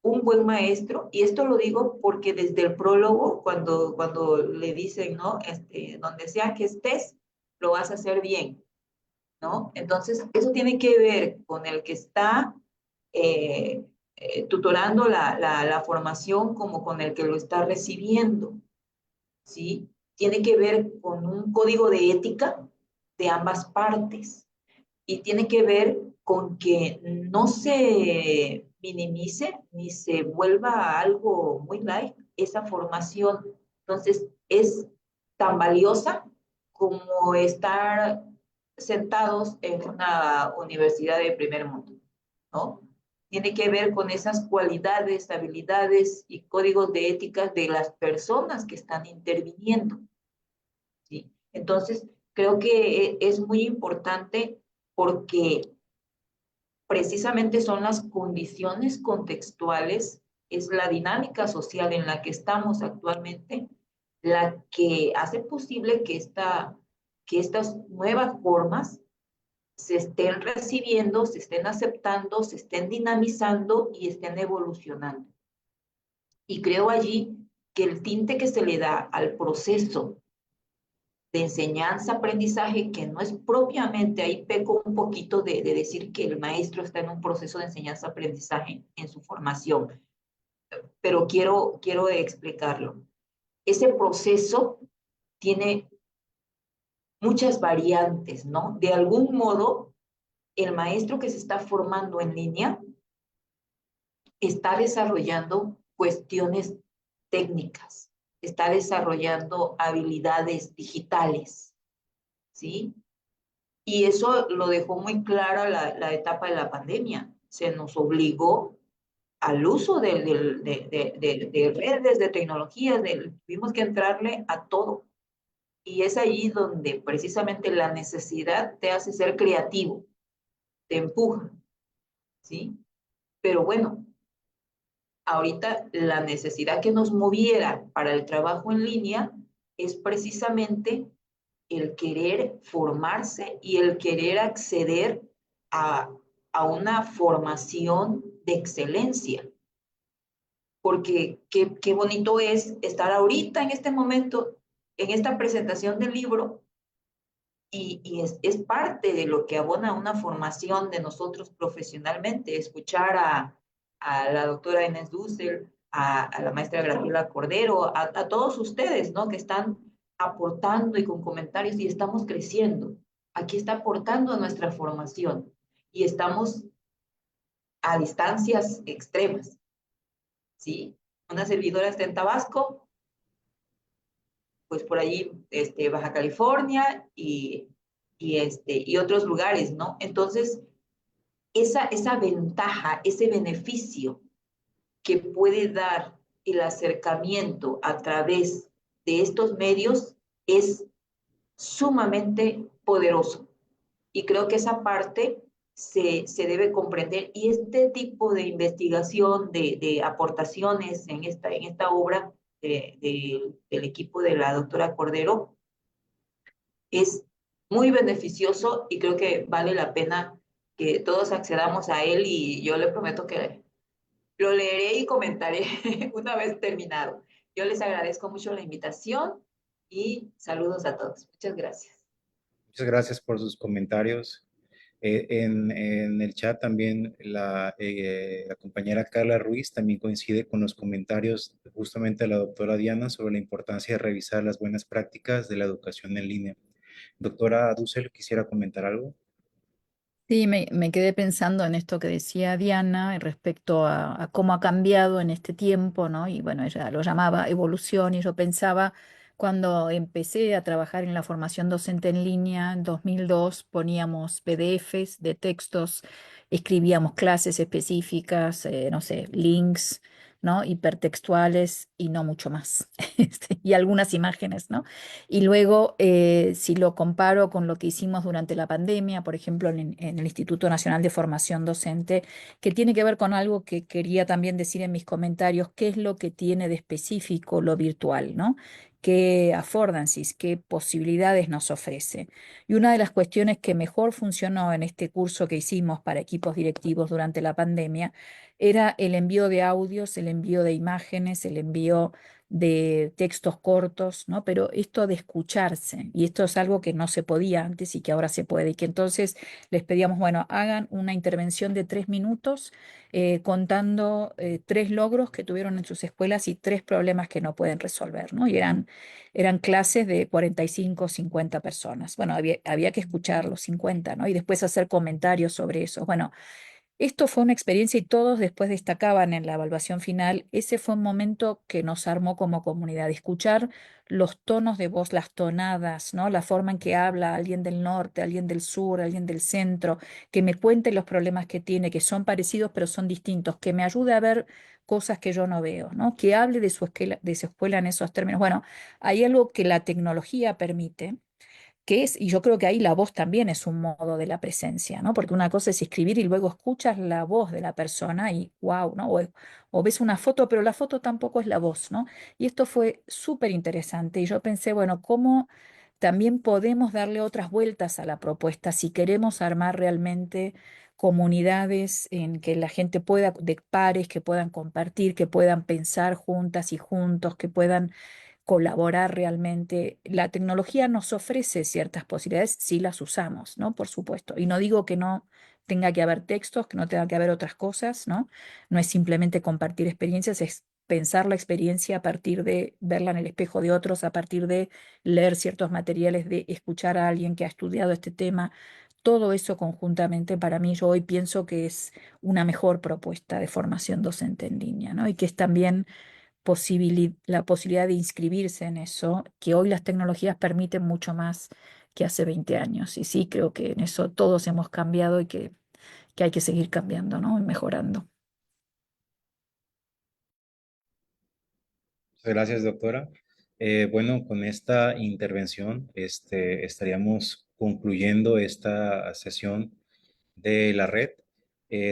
un buen maestro, y esto lo digo porque desde el prólogo, cuando le dicen, ¿no? Donde sea que estés, lo vas a hacer bien, ¿no? Entonces, eso tiene que ver con el que está tutorando la formación como con el que lo está recibiendo, ¿sí? Tiene que ver con un código de ética de ambas partes y tiene que ver con que no se minimice ni se vuelva algo muy light esa formación. Entonces, es tan valiosa como estar sentados en una universidad de primer mundo, ¿no? Tiene que ver con esas cualidades, habilidades y códigos de ética de las personas que están interviniendo, ¿sí? Entonces, creo que es muy importante porque precisamente son las condiciones contextuales, es la dinámica social en la que estamos actualmente, la que hace posible que estas nuevas formas se estén recibiendo, se estén aceptando, se estén dinamizando y estén evolucionando. Y creo allí que el tinte que se le da al proceso de enseñanza-aprendizaje, que no es propiamente, ahí peco un poquito de decir que el maestro está en un proceso de enseñanza-aprendizaje en su formación, pero quiero explicarlo. Ese proceso tiene muchas variantes, ¿no? De algún modo, el maestro que se está formando en línea está desarrollando cuestiones técnicas, está desarrollando habilidades digitales, ¿sí? Y eso lo dejó muy clara la etapa de la pandemia. Se nos obligó al uso de redes, de tecnologías, tuvimos que entrarle a todo. Y es ahí donde precisamente la necesidad te hace ser creativo, te empuja, ¿sí? Pero bueno, ahorita la necesidad que nos moviera para el trabajo en línea es precisamente el querer formarse y el querer acceder a, a una formación de excelencia. Porque qué bonito es estar ahorita en este momento, en esta presentación del libro, y es parte de lo que abona una formación de nosotros profesionalmente, escuchar a la doctora Inés Dussel, a la maestra Graciela Cordero, a todos ustedes, ¿no? Que están aportando y con comentarios y estamos creciendo. Aquí está aportando a nuestra formación y estamos a distancias extremas, ¿sí? Una servidora está en Tabasco, pues por allí, Baja California y otros lugares, ¿no? Entonces, esa ventaja, ese beneficio que puede dar el acercamiento a través de estos medios es sumamente poderoso. Y creo que esa parte se debe comprender. Y este tipo de investigación, de aportaciones en esta obra del equipo de la doctora Cordero, es muy beneficioso y creo que vale la pena que todos accedamos a él y yo le prometo que lo leeré y comentaré una vez terminado. Yo les agradezco mucho la invitación y saludos a todos. Muchas gracias. Muchas gracias por sus comentarios. En el chat también la compañera Carla Ruiz también coincide con los comentarios justamente de la doctora Diana sobre la importancia de revisar las buenas prácticas de la educación en línea. Doctora Dussel, ¿quisiera comentar algo? Sí, me quedé pensando en esto que decía Diana respecto a cómo ha cambiado en este tiempo, ¿no? Y bueno, ella lo llamaba evolución y yo pensaba cuando empecé a trabajar en la formación docente en línea en 2002, poníamos PDFs de textos, escribíamos clases específicas, no sé, links, ¿no? Hipertextuales y no mucho más. Y algunas imágenes, ¿no? Y luego, si lo comparo con lo que hicimos durante la pandemia, por ejemplo, en el Instituto Nacional de Formación Docente, que tiene que ver con algo que quería también decir en mis comentarios, qué es lo que tiene de específico lo virtual, ¿no? ¿Qué affordances, qué posibilidades nos ofrece? Y una de las cuestiones que mejor funcionó en este curso que hicimos para equipos directivos durante la pandemia era el envío de audios, el envío de imágenes, el envío de textos cortos, ¿no? Pero esto de escucharse, y esto es algo que no se podía antes y que ahora se puede, y que entonces les pedíamos, bueno, hagan una intervención de 3 minutos contando 3 logros que tuvieron en sus escuelas y 3 problemas que no pueden resolver, ¿no? Y eran clases de 45, 50 personas. Bueno, había que escuchar los 50, ¿no? Y después hacer comentarios sobre eso. Bueno, esto fue una experiencia y todos después destacaban en la evaluación final, ese fue un momento que nos armó como comunidad, escuchar los tonos de voz, las tonadas, ¿no? La forma en que habla alguien del norte, alguien del sur, alguien del centro, que me cuente los problemas que tiene, que son parecidos pero son distintos, que me ayude a ver cosas que yo no veo, ¿no? Que hable de su escuela en esos términos. Bueno, hay algo que la tecnología permite que es, y yo creo que ahí la voz también es un modo de la presencia, ¿no? Porque una cosa es escribir y luego escuchas la voz de la persona y wow, ¿no? O ves una foto, pero la foto tampoco es la voz, ¿no? Y esto fue súper interesante y yo pensé, bueno, ¿cómo también podemos darle otras vueltas a la propuesta si queremos armar realmente comunidades en que la gente pueda, de pares, que puedan compartir, que puedan pensar juntas y juntos, que puedan colaborar realmente? La tecnología nos ofrece ciertas posibilidades si las usamos, ¿no? Por supuesto. Y no digo que no tenga que haber textos, que no tenga que haber otras cosas, ¿no? No es simplemente compartir experiencias, es pensar la experiencia a partir de verla en el espejo de otros, a partir de leer ciertos materiales, de escuchar a alguien que ha estudiado este tema. Todo eso conjuntamente para mí, yo hoy pienso que es una mejor propuesta de formación docente en línea, ¿no? Y que es también la posibilidad de inscribirse en eso, que hoy las tecnologías permiten mucho más que hace 20 años. Y sí, creo que en eso todos hemos cambiado y que hay que seguir cambiando, ¿no? Y mejorando. Muchas gracias, doctora. Bueno, con esta intervención estaríamos concluyendo esta sesión de la red,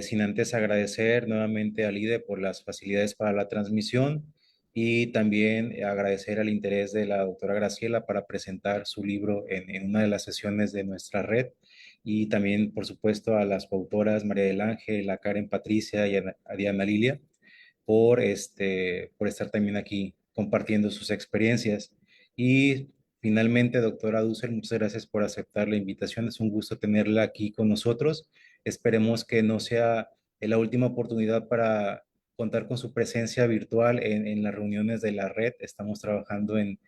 sin antes agradecer nuevamente al IDE por las facilidades para la transmisión y también agradecer el interés de la doctora Graciela para presentar su libro en una de las sesiones de nuestra red y también, por supuesto, a las coautoras María del Ángel, a Karen Patricia y a Diana Lilia por estar también aquí compartiendo sus experiencias. Y finalmente, doctora Dussel, muchas gracias por aceptar la invitación. Es un gusto tenerla aquí con nosotros. Esperemos que no sea la última oportunidad para contar con su presencia virtual en las reuniones de la red. Estamos trabajando en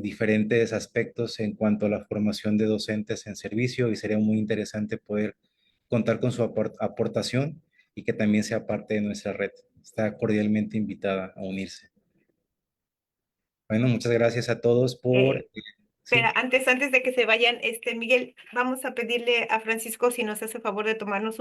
diferentes aspectos en cuanto a la formación de docentes en servicio y sería muy interesante poder contar con su aportación y que también sea parte de nuestra red. Está cordialmente invitada a unirse. Bueno, muchas gracias a todos por... sí. Espera, antes de que se vayan, Miguel, vamos a pedirle a Francisco si nos hace favor de tomarnos